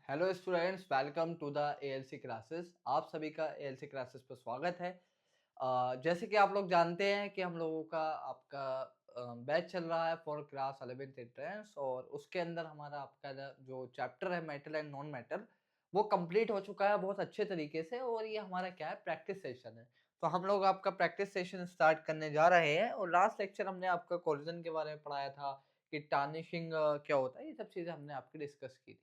Hello students, welcome to the ALC classes. आप सभी का एएलसी क्लासेस पर स्वागत है। जैसे कि आप लोग जानते हैं कि हम लोगों का आपका बैच चल रहा है फॉर क्लास 11th एंट्रेंस, और उसके अंदर हमारा आपका जो चैप्टर है मेटल एंड नॉन मेटल वो कंप्लीट हो चुका है बहुत अच्छे तरीके से। और ये हमारा क्या है, प्रैक्टिस सेशन है। तो हम लोग आपका प्रैक्टिस सेशन स्टार्ट करने जा रहे हैं। और लास्ट लेक्चर हमने आपका कोरिजन के बारे में पढ़ाया था कि टार्निशिंग क्या होता है, ये सब चीजें हमने आपकी डिस्कस की थी।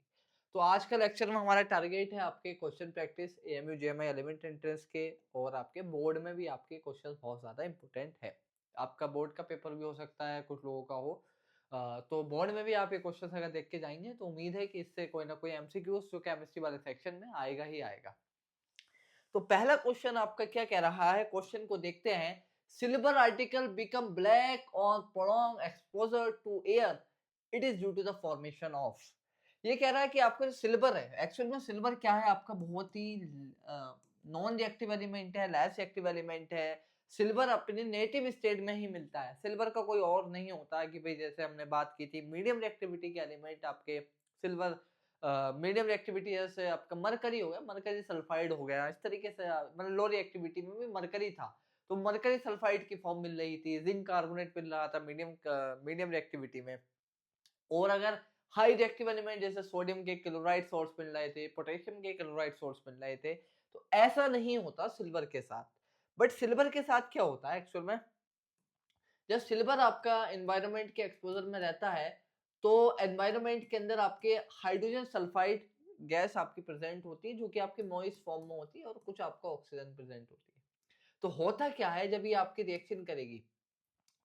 तो आज का लेक्चर में हमारा टारगेट है आपके question practice AMU JMI 11th entrance के, और आपके बोर्ड में भी आपके क्वेश्चन बहुत ज़्यादा इंपॉर्टेंट है। आपका बोर्ड का पेपर भी हो सकता है, कुछ लोगों का हो। तो बोर्ड में भी आप ये क्वेश्चन अगर देख के जाएंगे तो उम्मीद है कि इससे कोई ना कोई एमसीक्यूज जो केमिस्ट्री वाले सेक्शन में आएगा ही आएगा। तो पहला क्वेश्चन आपका क्या कह रहा है, क्वेश्चन को देखते हैं। Silver article become black on prolong exposure to air, it is due to the formation of. ये कह रहा है कि आपका जो सिल्वर है, एक्चुअल में सिल्वर क्या है, आपका बहुत ही नॉन रिएक्टिव एलिमेंट है, लेस रिएक्टिव एलिमेंट है। सिल्वर अपने नेटिव स्टेट में ही मिलता है। सिल्वर का कोई और नहीं होता है कि भाई जैसे हमने बात की थी मीडियम रिएक्टिविटी के एलिमेंट आपके सिल्वर, मीडियम रिएक्टिविटी जैसे आपका मरकरी हो गया, मरकरी सल्फाइड हो गया, इस तरीके से मतलब लो रिएक्टिविटी में भी मरकरी था तो मरकरी सल्फाइड की फॉर्म मिल रही थी, जिंक कार्बोनेट मिल रहा था मीडियम रिएक्टिविटी में। और अगर हाई रिएक्टिव एलिमेंट जैसे सोडियम के क्लोराइड सोर्स मिल रहे थे, पोटेशियम के क्लोराइड सोर्स मिल रहे थे, तो ऐसा नहीं होता सिल्वर के साथ। बट सिल्वर के साथ क्या होता है एक्चुअल में, जब सिल्वर आपका एनवायरनमेंट के एक्सपोजर में रहता है तो एनवायरनमेंट के अंदर आपके हाइड्रोजन सल्फाइड गैस आपकी प्रेजेंट होती है, जो कि आपके मॉइस्ट फॉर्म में होती है, और कुछ आपका ऑक्सीजन प्रेजेंट होती है। तो होता क्या है, जब ये आपकी रिएक्शन करेगी,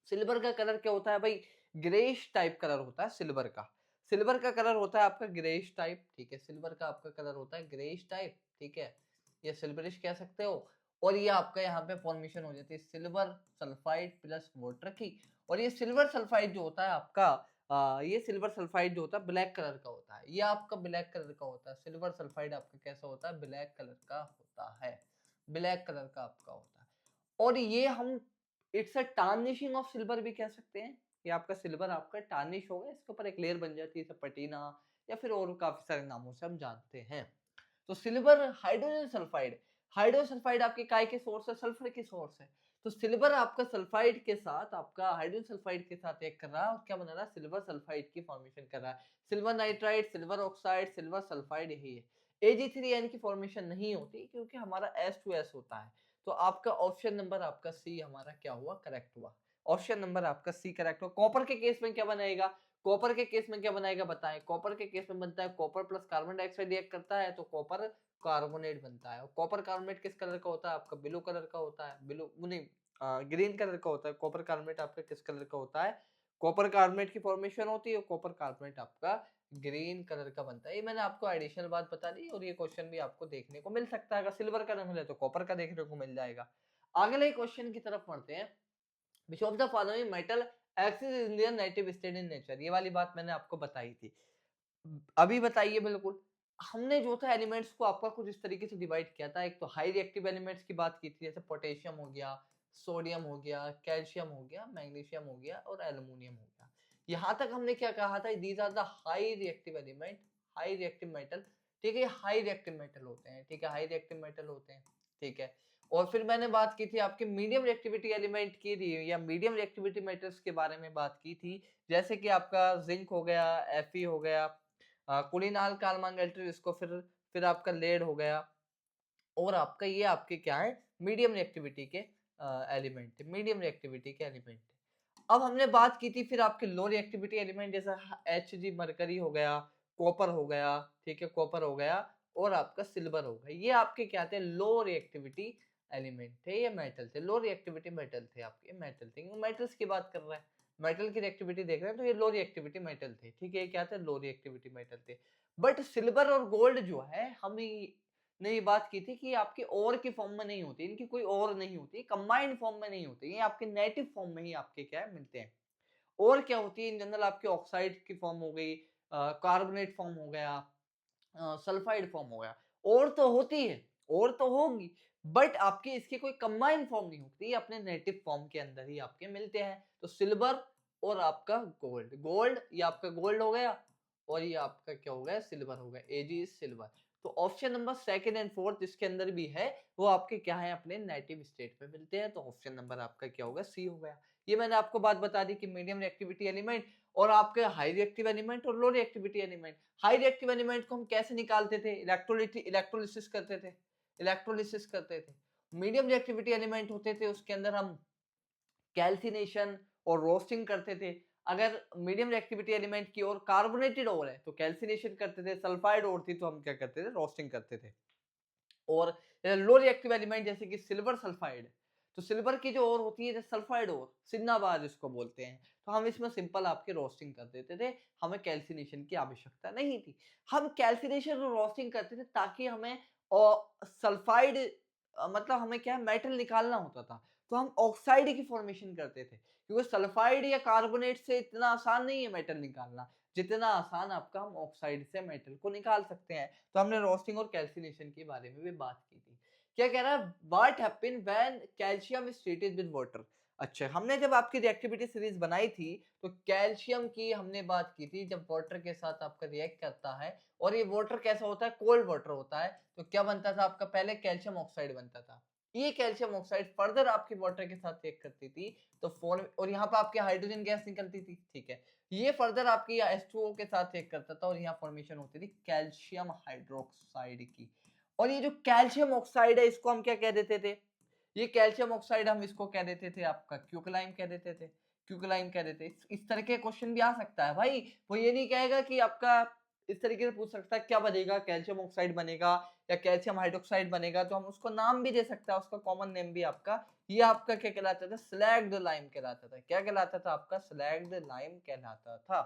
सिल्वर का कलर क्या होता है भाई, ग्रेइश टाइप कलर होता है सिल्वर का। सिल्वर का कलर होता है आपका ग्रेइश टाइप, ठीक है। सिल्वर का आपका कलर होता है ग्रेइश टाइप, ठीक है, या सिल्वरिश कह सकते हो। और ये आपका यहाँ पे फॉर्मेशन हो जाती है सिल्वर सल्फाइड प्लस वाटर की। और ये सिल्वर सल्फाइड जो होता है आपका, ये सिल्वर सल्फाइड जो होता है ब्लैक कलर का होता है। ये आपका ब्लैक कलर का होता है। सिल्वर सल्फाइड आपका कैसा होता है, ब्लैक कलर का होता है। ब्लैक कलर का आपका होता है। और ये हम it's a tarnishing of silver भी कह सकते हैं। ये आपका सिल्वर आपका टार्निश हो गया, इसके ऊपर एक लेयर बन जाती है पटीना, या फिर और काफी सारे नामों से हम जानते हैं। तो silver hydrogen sulphide, hydrogen sulphide आपके काय के सोर्स है, सल्फर के सोर्स है। तो सिल्वर आपका सल्फाइड के साथ, आपका हाइड्रोजन सल्फाइड के साथ एक कर रहा है, और क्या बना रहा है, सिल्वर सल्फाइड की फॉर्मेशन कर रहा है। Silver nitride, silver oxide, silver sulphide, यही है। Ag3n की फॉर्मेशन नहीं होती क्योंकि हमारा S2S होता है। तो आपका ऑप्शन नंबर आपका सी हमारा क्या हुआ, करेक्ट हुआ। ऑप्शन नंबर आपका सी करेक्ट हुआ। कॉपर के केस में क्या बनाएगा, कॉपर के केस में क्या बनाएगा बताएं। कॉपर के केस में बनता है copper plus carbon dioxide react करता है तो कॉपर कार्बोनेट बनता है। और कॉपर कार्बोनेट किस कलर का होता है, आपका ब्लू कलर का होता है, ब्लू नहीं ग्रीन कलर का होता है। कॉपर कार्बोनेट आपका किस कलर का होता है, कॉपर कार्बोनेट की फॉर्मेशन होती है, कॉपर कार्बोनेट आपका ग्रीन कलर का बनता है। ये मैंने आपको एडिशनल बात बता दी, और ये क्वेश्चन भी आपको देखने को मिल सकता है। अगर सिल्वर का ना मिले तो कॉपर का देखने को मिल जाएगा। अगले क्वेश्चन की तरफ बढ़ते हैं। विच of the following metal axis in their native state in nature, ये वाली बात मैंने आपको बताई थी, अभी बताइए। बिल्कुल हमने जो था एलिमेंट्स को आपका कुछ इस तरीके से डिवाइड किया था। एक तो हाई रिएक्टिव एलिमेंट्स की बात की थी, जैसे पोटेशियम हो गया, सोडियम हो गया, कैल्शियम हो गया, मैग्नीशियम हो गया, और एल्युमिनियम हो गया। यहाँ तक हमने क्या कहा था, these are the high reactive element, high reactive metal, ठीक है। हाई रिएक्टिव मेटल होते हैं, ठीक है, हाई रिएक्टिव मेटल होते हैं, ठीक है। और फिर मैंने बात की थी आपके मीडियम रिएक्टिविटी एलिमेंट की थी, या मीडियम रिएक्टिविटी मेटल्स के बारे में बात की थी, जैसे कि आपका जिंक हो गया, Fe हो गया, कुलिनाल कार्बोंगेल्ट्री, इसको फिर आपका लेड हो गया। और आपका ये आपके क्या है, मीडियम रिएक्टिविटी के एलिमेंट, मीडियम रिएक्टिविटी के एलिमेंट। अब हमने बात की थी फिर आपके लो रिएक्टिविटी एलिमेंट, जैसा Hg मरकरी हो गया, कॉपर हो गया, ठीक है, कॉपर हो गया, और आपका सिल्वर हो गया। ये आपके क्या थे, लो रिएक्टिविटी एलिमेंट थे, ये मेटल थे, लो रिएक्टिविटी मेटल थे, आपके मेटल थे। मेटल्स की बात कर रहे हैं, मेटल की रिएक्टिविटी देख रहे हैं, तो ये लो रिएक्टिविटी मेटल थे, ठीक है। ये क्या थे, लो रिएक्टिविटी मेटल थे। बट सिल्वर और गोल्ड जो है, हम ने ये बात की थी कि आपके और की फॉर्म में नहीं होती, इनकी कोई और नहीं होती, कंबाइंड फॉर्म में नहीं होती, ये आपके नेटिव फॉर्म में ही आपके क्या है, मिलते हैं। और क्या होती है इन जनरल, आपके ऑक्साइड की फॉर्म हो गई, कार्बोनेट फॉर्म हो गया, सल्फाइड फॉर्म हो गया। और तो होती है, और तो होगी, बट आपके इसके कोई कंबाइंड फॉर्म नहीं होती, अपने नेटिव फॉर्म के अंदर ही आपके मिलते हैं। तो सिल्वर और आपका गोल्ड, गोल्ड ये आपका गोल्ड हो गया, और ये आपका क्या हो गया, सिल्वर हो गया, एजी इज सिल्वर। तो option number second and fourth जिसके अंदर भी है वो आपके क्या है, अपने नेटिव स्टेट में मिलते हैं। तो ऑप्शन नंबर आपका क्या होगा, सी हो गया। ये मैंने आपको बात बता दी कि मीडियम रिएक्टिविटी एलिमेंट और आपके हाई रिएक्टिव एलिमेंट और लो reactivity element. High reactive element को हम कैसे निकालते थे, इलेक्ट्रोलिसिस करते थे, इलेक्ट्रोलिसिस करते थे। मीडियम रिएक्टिविटी एलिमेंट होते थे उसके अंदर हम कैल्सिनेशन और रोस्टिंग करते थे। अगर मीडियम रिएक्टिविटी एलिमेंट की और कार्बोनेटेड ओर है तो कैल्सिनेशन करते थे, सल्फाइड ओर थी तो हम क्या करते थे, रोस्टिंग करते थे। और लो रिएक्टिव एलिमेंट जैसे कि सिल्वर सल्फाइड, तो सिल्वर की जो ओर होती है सल्फाइड ओर, सिन्नाबाद जिसको बोलते हैं, तो हम इसमें सिंपल आपके रोस्टिंग कर देते थे, हमें कैल्सिनेशन की आवश्यकता नहीं थी। हम कैल्सिनेशन और रोस्टिंग करते थे ताकि हमें सल्फाइड मतलब हमें क्या है, मेटल निकालना होता था, तो हम ऑक्साइड की फॉर्मेशन करते थे, क्योंकि सल्फाइड या कार्बोनेट से इतना आसान नहीं है मेटल निकालना जितना आसान आपका हम ऑक्साइड से मेटल को निकाल सकते हैं। तो हमने रोस्टिंग और कैल्सिनेशन के बारे में भी बात की थी। क्या कह रहा है, what happen when calcium is treated with water. अच्छा, हमने जब आपकी रिएक्टिविटी सीरीज बनाई थी तो कैल्शियम की हमने बात की थी, जब वाटर के साथ आपका रिएक्ट करता है, और ये वाटर कैसा होता है, कोल्ड वाटर होता है, तो क्या बनता था आपका, पहले कैल्शियम ऑक्साइड बनता था। ये कैल्शियम ऑक्साइड फर्दर आपकी वाटर के साथ रिएक्ट करती थी तो फॉर्म, और यहाँ पे आपकी हाइड्रोजन गैस निकलती थी, ठीक है। ये फर्दर आपकी H2O के साथ रिएक्ट करता था और यहाँ फॉर्मेशन होती थी कैल्शियम हाइड्रोक्साइड की। और ये जो कैल्शियम ऑक्साइड है इसको हम क्या कह देते थे, ये कैल्शियम ऑक्साइड हम इसको कह देते थे आपका क्यूकलाइम कह देते थे, क्यूकलाइम कह देते। इस तरह के क्वेश्चन भी आ सकता है भाई, वो ये नहीं कहेगा कि आपका इस तरीके से पूछ सकता है क्या बनेगा, कैल्शियम ऑक्साइड बनेगा या कैल्शियम हाइड्रोक्साइड बनेगा, तो हम उसको नाम भी दे सकता है, उसका कॉमन नेम भी आपका, ये आपका क्या कहलाता था, स्लैग्ड लाइम कहलाता था। क्या कहलाता था आपका, स्लैग्ड लाइम कहलाता था।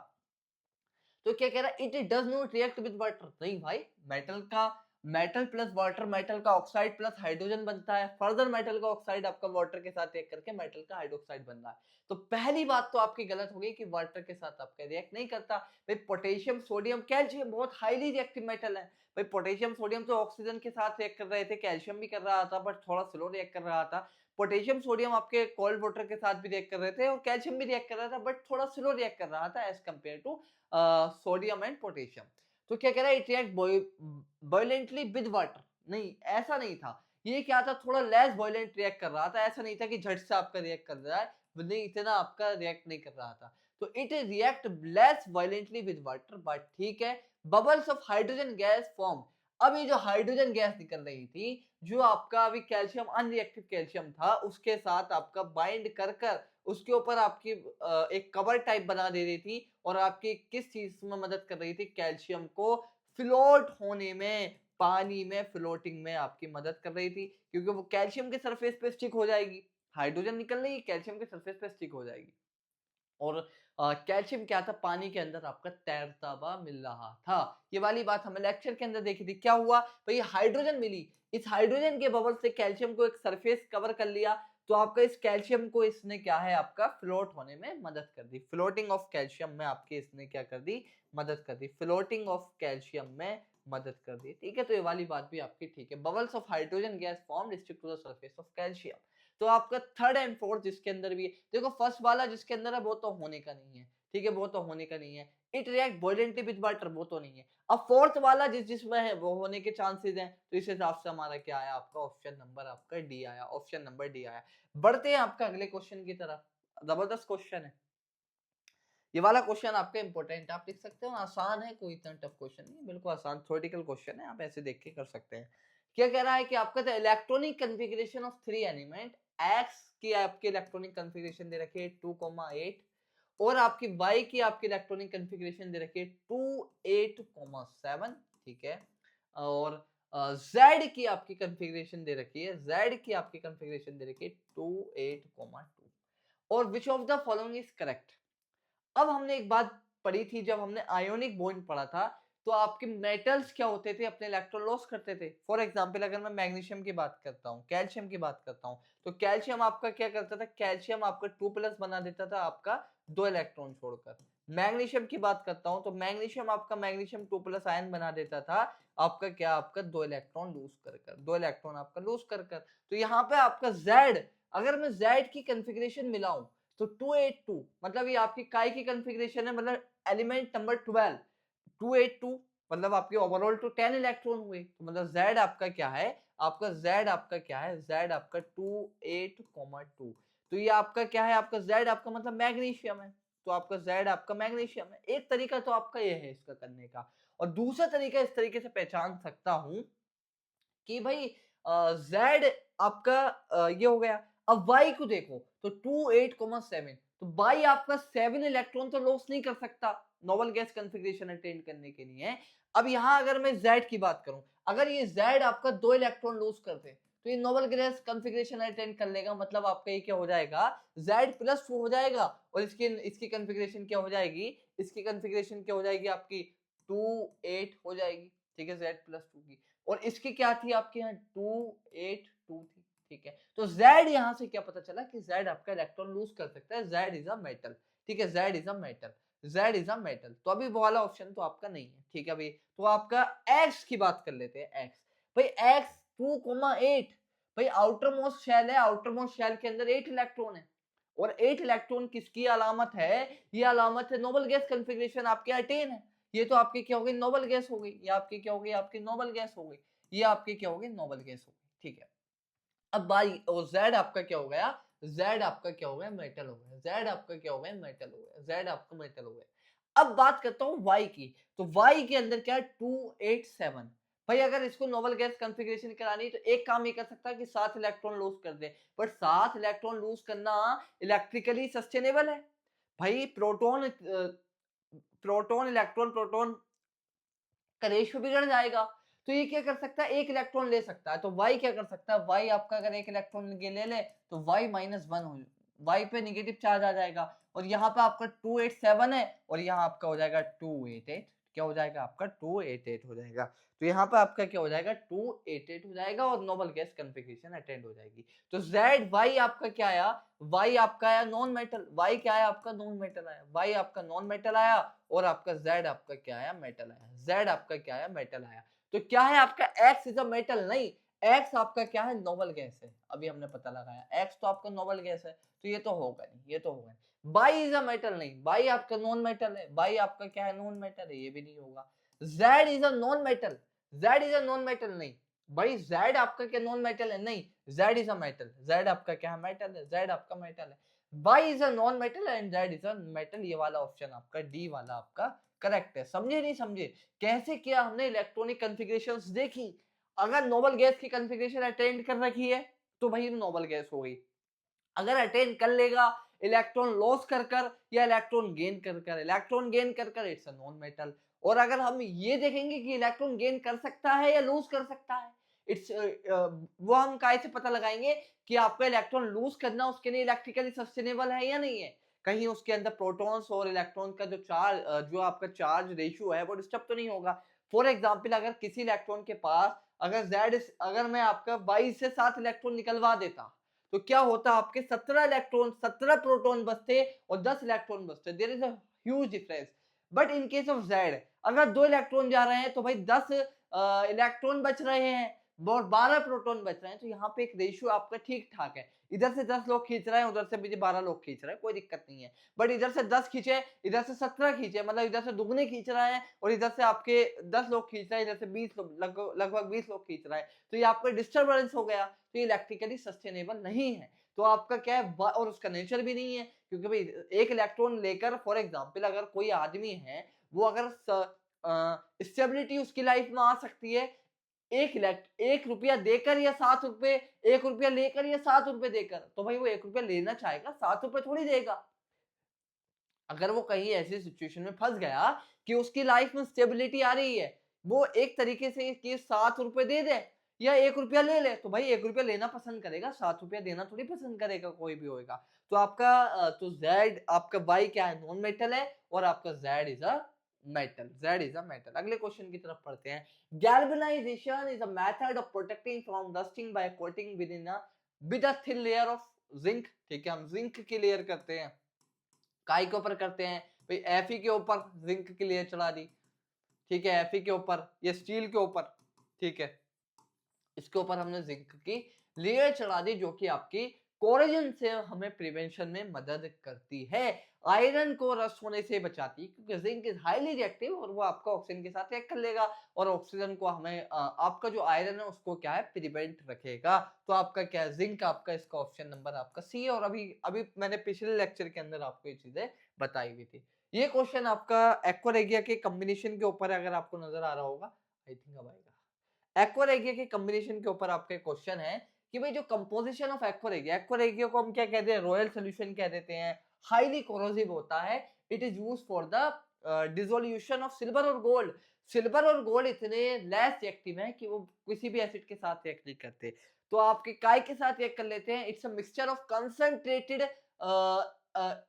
तो क्या कह रहा है, it does not react with water, नहीं भाई, मेटल का मेटल प्लस वाटर, मेटल का ऑक्साइड प्लस हाइड्रोजन बनता है, फर्दर मेटल का ऑक्साइड आपका वाटर के साथ रिएक्ट करके मेटल का हाइड्रोक्साइड बन रहा है। तो पहली बात तो आपकी गलत हो गई कि वाटर के साथ आपका रिएक्ट नहीं करता। भाई पोटेशियम सोडियम कैल्शियम बहुत हाईली रिएक्टिव मेटल है। भाई पोटेशियम सोडियम तो ऑक्सीजन के साथ रिएक्ट कर रहे थे, कैल्शियम भी कर रहा था बट थोड़ा स्लो रिएक्ट कर रहा था। पोटेशियम सोडियम आपके कोल्ड वाटर के साथ भी रिएक्ट कर रहे थे और कैल्शियम भी रिएक्ट कर रहा था बट थोड़ा स्लो रिएक्ट कर रहा था as compare to sodium and potassium. तो क्या कह रहा है, it react violently with water, नहीं ऐसा नहीं था। ये क्या था, थोड़ा लेस बॉयलेंट रिएक्ट कर रहा था, ऐसा नहीं था कि झट से आपका रिएक्ट कर रहा है, नहीं इतना आपका रिएक्ट नहीं कर रहा था। तो it react less violently with water, but ठीक है, bubbles of hydrogen gas form. अब ये जो हाइड्रोजन गैस निकल रही थी, जो आपका अभी कैल्शियम अनरिएक्टिव कैल्शियम था उसके साथ आपका बाइंड कर कर उसके ऊपर आपकी एक कवर टाइप बना दे रही थी, और आपकी किस चीज में मदद कर रही थी, कैल्शियम को फ्लोट होने में, पानी में फ्लोटिंग में आपकी मदद कर रही थी, क्योंकि वो कैल्शियम के सरफेस पे स्टिक हो जाएगी, हाइड्रोजन निकल रही है कैल्शियम के सरफेस पे स्टिक हो जाएगी। और कैल्शियम क्या था, पानी के अंदर आपका तैरता हुआ मिल रहा था। ये वाली बात हमें लेक्चर के अंदर देखी थी। क्या हुआ भाई, हाइड्रोजन मिली, इस हाइड्रोजन के बबल से कैल्शियम को एक सरफेस कवर कर लिया, तो आपका इस कैल्शियम को इसने क्या है आपका फ्लोट होने में मदद कर दी, फ्लोटिंग ऑफ कैल्शियम में आपके इसने क्या कर दी, मदद कर दी, फ्लोटिंग ऑफ कैल्शियम में मदद कर दी, ठीक है। तो ये वाली बात भी आपकी ठीक है, bubbles of hydrogen gas form restrict to the surface of calcium. तो आपका थर्ड एंड फोर्थ जिसके अंदर भी है, देखो फर्स्ट वाला जिसके अंदर है वो तो होने का नहीं है, ठीक है, वो तो होने का नहीं है। It react violently with water, वो तो नहीं है। अब फोर्थ वाला जिसमें है वो होने के चांसेस हैं, तो इस हिसाब से हमारा क्या आया, आपका ऑप्शन नंबर आपका डी आया, ऑप्शन नंबर डी आया। बढ़ते हैं आपका अगले क्वेश्चन की तरफ, जबरदस्त क्वेश्चन है ये वाला। क्वेश्चन आपका इंपॉर्टेंट आप लिख सकते हो, आसान है, कोई इतना टफ क्वेश्चन नहीं, बिल्कुल आसान थ्योरेटिकल क्वेश्चन है, आप ऐसे देख के कर सकते हैं। क्या कह रहा है कि आपका the electronic configuration of three element x की आपकी इलेक्ट्रॉनिक कन्फिगरेशन दे रखी है 2,8, और आपकी y की आपकी इलेक्ट्रॉनिक कन्फिगरेशन दे रखी है 2,8,7, ठीक है। और z की आपकी कन्फिगरेशन दे रखी है, z की आपकी कन्फिगरेशन दे रखी है 2,8,2, और विच of the following is correct. अब हमने एक बात पढ़ी थी जब हमने आयोनिक बॉन्ड पढ़ा था, तो आपके मेटल्स क्या होते थे, अपने इलेक्ट्रॉन लॉस करते थे। फॉर एग्जांपल अगर मैं मैग्नीशियम की बात करता हूँ, कैल्शियम की बात करता हूँ, तो कैल्शियम आपका क्या करता था, कैल्शियम आपका 2+ बना देता था आपका 2 इलेक्ट्रॉन छोड़कर। मैग्नीशियम की बात करता हूँ तो मैग्नीशियम आपका मैग्नीशियम 2+ आयन बना देता था आपका क्या, आपका 2 इलेक्ट्रॉन लूज कर कर, 2 इलेक्ट्रॉन आपका लूज कर कर। तो यहाँ पे आपका Z, अगर मैं Z की कन्फिग्रेशन मिलाऊं तो 282, मतलब ये आपकी काय की कन्फिग्रेशन है, मतलब एलिमेंट नंबर 12, 282, मतलब आपके ओवरऑल तो 10 इलेक्ट्रॉन हुए, तो मतलब Z आपका क्या है, आपका Z आपका क्या है, Z आपका 28,2। तो ये आपका क्या है, आपका Z आपका मतलब मैग्नीशियम है, तो आपका Z आपका मैग्नीशियम है। एक तरीका तो आपका ये है इसका करने का, और दूसरा तरीका इस तरीके से पहचान सकता हूं कि भाई Z आपका ये हो गया। अब Y को देखो तो 28,7, तो Y आपका 7 इलेक्ट्रॉन तो लॉस नहीं कर सकता नोबल गैस कॉन्फ़िगरेशन अटेंड करने के लिए। अब यहाँ अगर मैं Z की बात करूं, अगर ये Z आपका 2 इलेक्ट्रॉन लॉस कर दे तो ये नोबल गैस कॉन्फ़िगरेशन अटेंड कर लेगा, मतलब आपका ये क्या हो जाएगा, Z+2 हो जाएगा, और इसकी इसकी कॉन्फ़िगरेशन क्या हो जाएगी, इसकी कॉन्फ़िगरेशन क्या हो जाएगी आपकी 28 हो जाएगी, ठीक है, Z+2 की। और इसकी क्या थी आपके यहाँ 282 थी, ठीक है। तो Z यहाँ से क्या पता चला कि Z आपका इलेक्ट्रॉन लूज कर सकता है, Z इज अ मेटल, ठीक है, Z is a metal, Z is a metal. तो अभी वो वाला ऑप्शन तो आपका नहीं है, ठीक है भाई। तो आपका X की बात कर लेते हैं, X भाई, X 2,8 भाई, आउटर मोस्ट शेल है, आउटर मोस्ट शेल के अंदर 8 इलेक्ट्रॉन है, और 8 इलेक्ट्रॉन किसकी अलामत है, ये अलामत है नोबल गैस कॉन्फ़िगरेशन आपके 18 है। ये तो आपकी क्या हो गई, नोबल गैस हो गई, ये आपकी क्या हो गई, आपकी नोबल गैस हो गई, ये आपकी क्या हो गई, नोबल गैस हो गई, ठीक है। अब भाई और Z आपका क्या हो गया, Z आपका क्या हो गया, मेटल हो गया, Z आपका क्या हो गया, मेटल हो गया, Z आपका मेटल हो गया। अब बात करता हूँ Y की, तो Y के अंदर क्या है 287। भाई अगर इसको नोबल गैस कॉन्फ़िगरेशन करानी है तो एक काम ये कर सकता है कि 7 इलेक्ट्रॉन लूज कर दे, बट 7 इलेक्ट्रॉन लूज करना इलेक्ट्रिकली सस्टेनेबल है भाई, प्रोटॉन इलेक्ट्रॉन प्रोटॉन का रेशियो बिगड़ जाएगा। तो ये क्या कर सकता है, एक इलेक्ट्रॉन ले सकता है, तो Y क्या कर सकता है, Y आपका अगर एक इलेक्ट्रॉन ले ले तो Y-1 हो, Y पे नेगेटिव चार्ज आ जाएगा, और यहाँ पे आपका 287 है, और यहाँ आपका हो जाएगा 288, क्या हो जाएगा आपका 288 हो जाएगा। तो यहाँ पे आपका क्या हो जाएगा 288 हो जाएगा, और नोबल गैस कॉन्फ़िगरेशन अटेंड हो जाएगी। तो Z Y आपका क्या आया, Y आपका आया नॉन मेटल, Y क्या आया आपका नॉन मेटल आया, Y आपका नॉन मेटल आया, और आपका Z आपका क्या आया, मेटल आया, Z आपका क्या आया, मेटल आया। तो क्या है आपका X इज अ मेटल, नहीं, X आपका क्या है, नोबल गैस है, अभी हमने पता लगाया X तो आपका नोबल गैस है, तो ये तो होगा नहीं, ये तो होगा नहीं। Y इज अ मेटल, नहीं, Y आपका नॉन मेटल है, Y आपका क्या है, नॉन मेटल है, ये भी नहीं होगा। Z is a non metal, Z is a non metal, नहीं भाई, Z आपका क्या नॉन मेटल है, नहीं, Z is a metal, Z आपका क्या है, मेटल है, Z आपका मेटल है। Y is a non metal and Z is a metal, ये वाला ऑप्शन आपका डी वाला आपका करेक्ट है। समझे नहीं समझे कैसे किया हमने, इलेक्ट्रॉनिक कॉन्फ़िगरेशंस देखी, अगर नोबल गैस की कॉन्फ़िगरेशन अटेंड कर रखी है तो भाई नोबल गैस हो गई, अगर अटेंड कर लेगा इलेक्ट्रॉन लॉस कर कर या इलेक्ट्रॉन गेन कर कर, इलेक्ट्रॉन गेन कर कर इट्स अ नॉन मेटल। और अगर हम ये देखेंगे कि इलेक्ट्रॉन गेन कर सकता है या लूज कर सकता है, इट्स वो हम काय से पता लगाएंगे कि आपका इलेक्ट्रॉन लूज करना उसके लिए इलेक्ट्रिकली सस्टेनेबल है या नहीं है, कहीं उसके अंदर प्रोटॉन्स और इलेक्ट्रॉन का जो चार्ज जो आपका चार्ज रेशियो है वो डिस्टर्ब तो नहीं होगा। फॉर एग्जाम्पल अगर किसी इलेक्ट्रॉन के पास अगर अगर मैं आपका 22 से 7 इलेक्ट्रॉन निकलवा देता तो क्या होता, आपके 17 इलेक्ट्रॉन 17 प्रोटॉन बचते और 10 इलेक्ट्रॉन बचते, there is a huge difference. But in case of Z अगर 2 इलेक्ट्रॉन जा रहे हैं तो भाई 10 इलेक्ट्रॉन बच रहे हैं और 12 प्रोटॉन बच रहे हैं, तो यहाँ पे एक रेशियो आपका ठीक ठाक है, इधर से 10 लोग खींच रहे हैं, उधर से भी 12 लोग खींच रहे हैं, कोई दिक्कत नहीं है। बट इधर से 10 खींचे, इधर से 17 खींचे, मतलब इधर से दुगने खींच रहे हैं, और इधर से आपके 10 लोग खींच रहे हैं, इधर से 20 लोग, लगभग 20 लोग खींच रहे हैं, तो ये आपका डिस्टर्बेंस हो गया, तो ये इलेक्ट्रिकली सस्टेनेबल नहीं है। तो आपका क्या है, और उसका नेचर भी नहीं है, क्योंकि भाई एक इलेक्ट्रॉन लेकर फॉर एग्जांपल अगर कोई आदमी है, वो अगर स्टेबिलिटी उसकी लाइफ में आ सकती है एक रुपया देकर या 7 रुपए, 1 रुपया लेकर या 7 रुपए देकर, तो भाई वो 1 रुपया लेना चाहेगा, 7 रुपए थोड़ी देगा। अगर वो कहीं ऐसी सिचुएशन में फंस गया कि उसकी लाइफ में स्टेबिलिटी आ रही है, वो एक तरीके से कि 7 रुपए दे दे या 1 रुपया ले ले, तो भाई 1 रुपया लेना पसंद करेगा, 7 रुपया देना थोड़ी पसंद करेगा कोई भी होएगा। तो आपका तो Z आपका Y क्या है, नॉन मेटल है, और आपका Z is a metal, Z is a metal. अगले क्वेश्चन की तरफ पढ़ते हैं। Galvanization is a method of protecting from rusting by coating with a thin layer of zinc, ठीक है, हम जिंक की लेयर करते हैं, काय के ऊपर करते हैं भाई, Fe के ऊपर जिंक की लेयर चढ़ा दी, ठीक है, Fe के ऊपर या स्टील के ऊपर, ठीक है, इसके ऊपर हमने जिंक की लेयर चढ़ा दी, जो कि आपकी कोरोजन से हमें प्रिवेंशन में मदद करती है। आयरन को रस्ट होने से बचाती है, क्योंकि जिंक इज हाईली रिएक्टिव और वो आपका ऑक्सीजन के साथ रिएक्ट कर लेगा और ऑक्सीजन को हमें आपका जो आयरन है उसको क्या है प्रिवेंट रखेगा। तो आपका क्या है जिंक, आपका इसका ऑप्शन नंबर आपका सी है। और अभी अभी मैंने पिछले लेक्चर के अंदर आपको ये चीजें बताई हुई थी। ये क्वेश्चन आपका एक्वारेगिया के कॉम्बिनेशन के ऊपर अगर आपको नजर आ रहा होगा, आई थिंक अब आएगा। एक्वारेगिया के कॉम्बिनेशन के ऊपर आपके क्वेश्चन है कि भाई जो कंपोजिशन ऑफ एक्वारेगिया, एक्वारेगिया को हम क्या कहते हैं, रॉयल सॉल्यूशन कह देते हैं, हाईली कोरोसिव होता है। It is used for the dissolution of silver और गोल्ड। सिल्वर और गोल्ड इतने लेस रिएक्टिव हैं कि वो किसी भी एसिड के साथ रिएक्ट नहीं करते, तो आपके काय के साथ रिएक्ट कर लेते हैं। It's a mixture of concentrated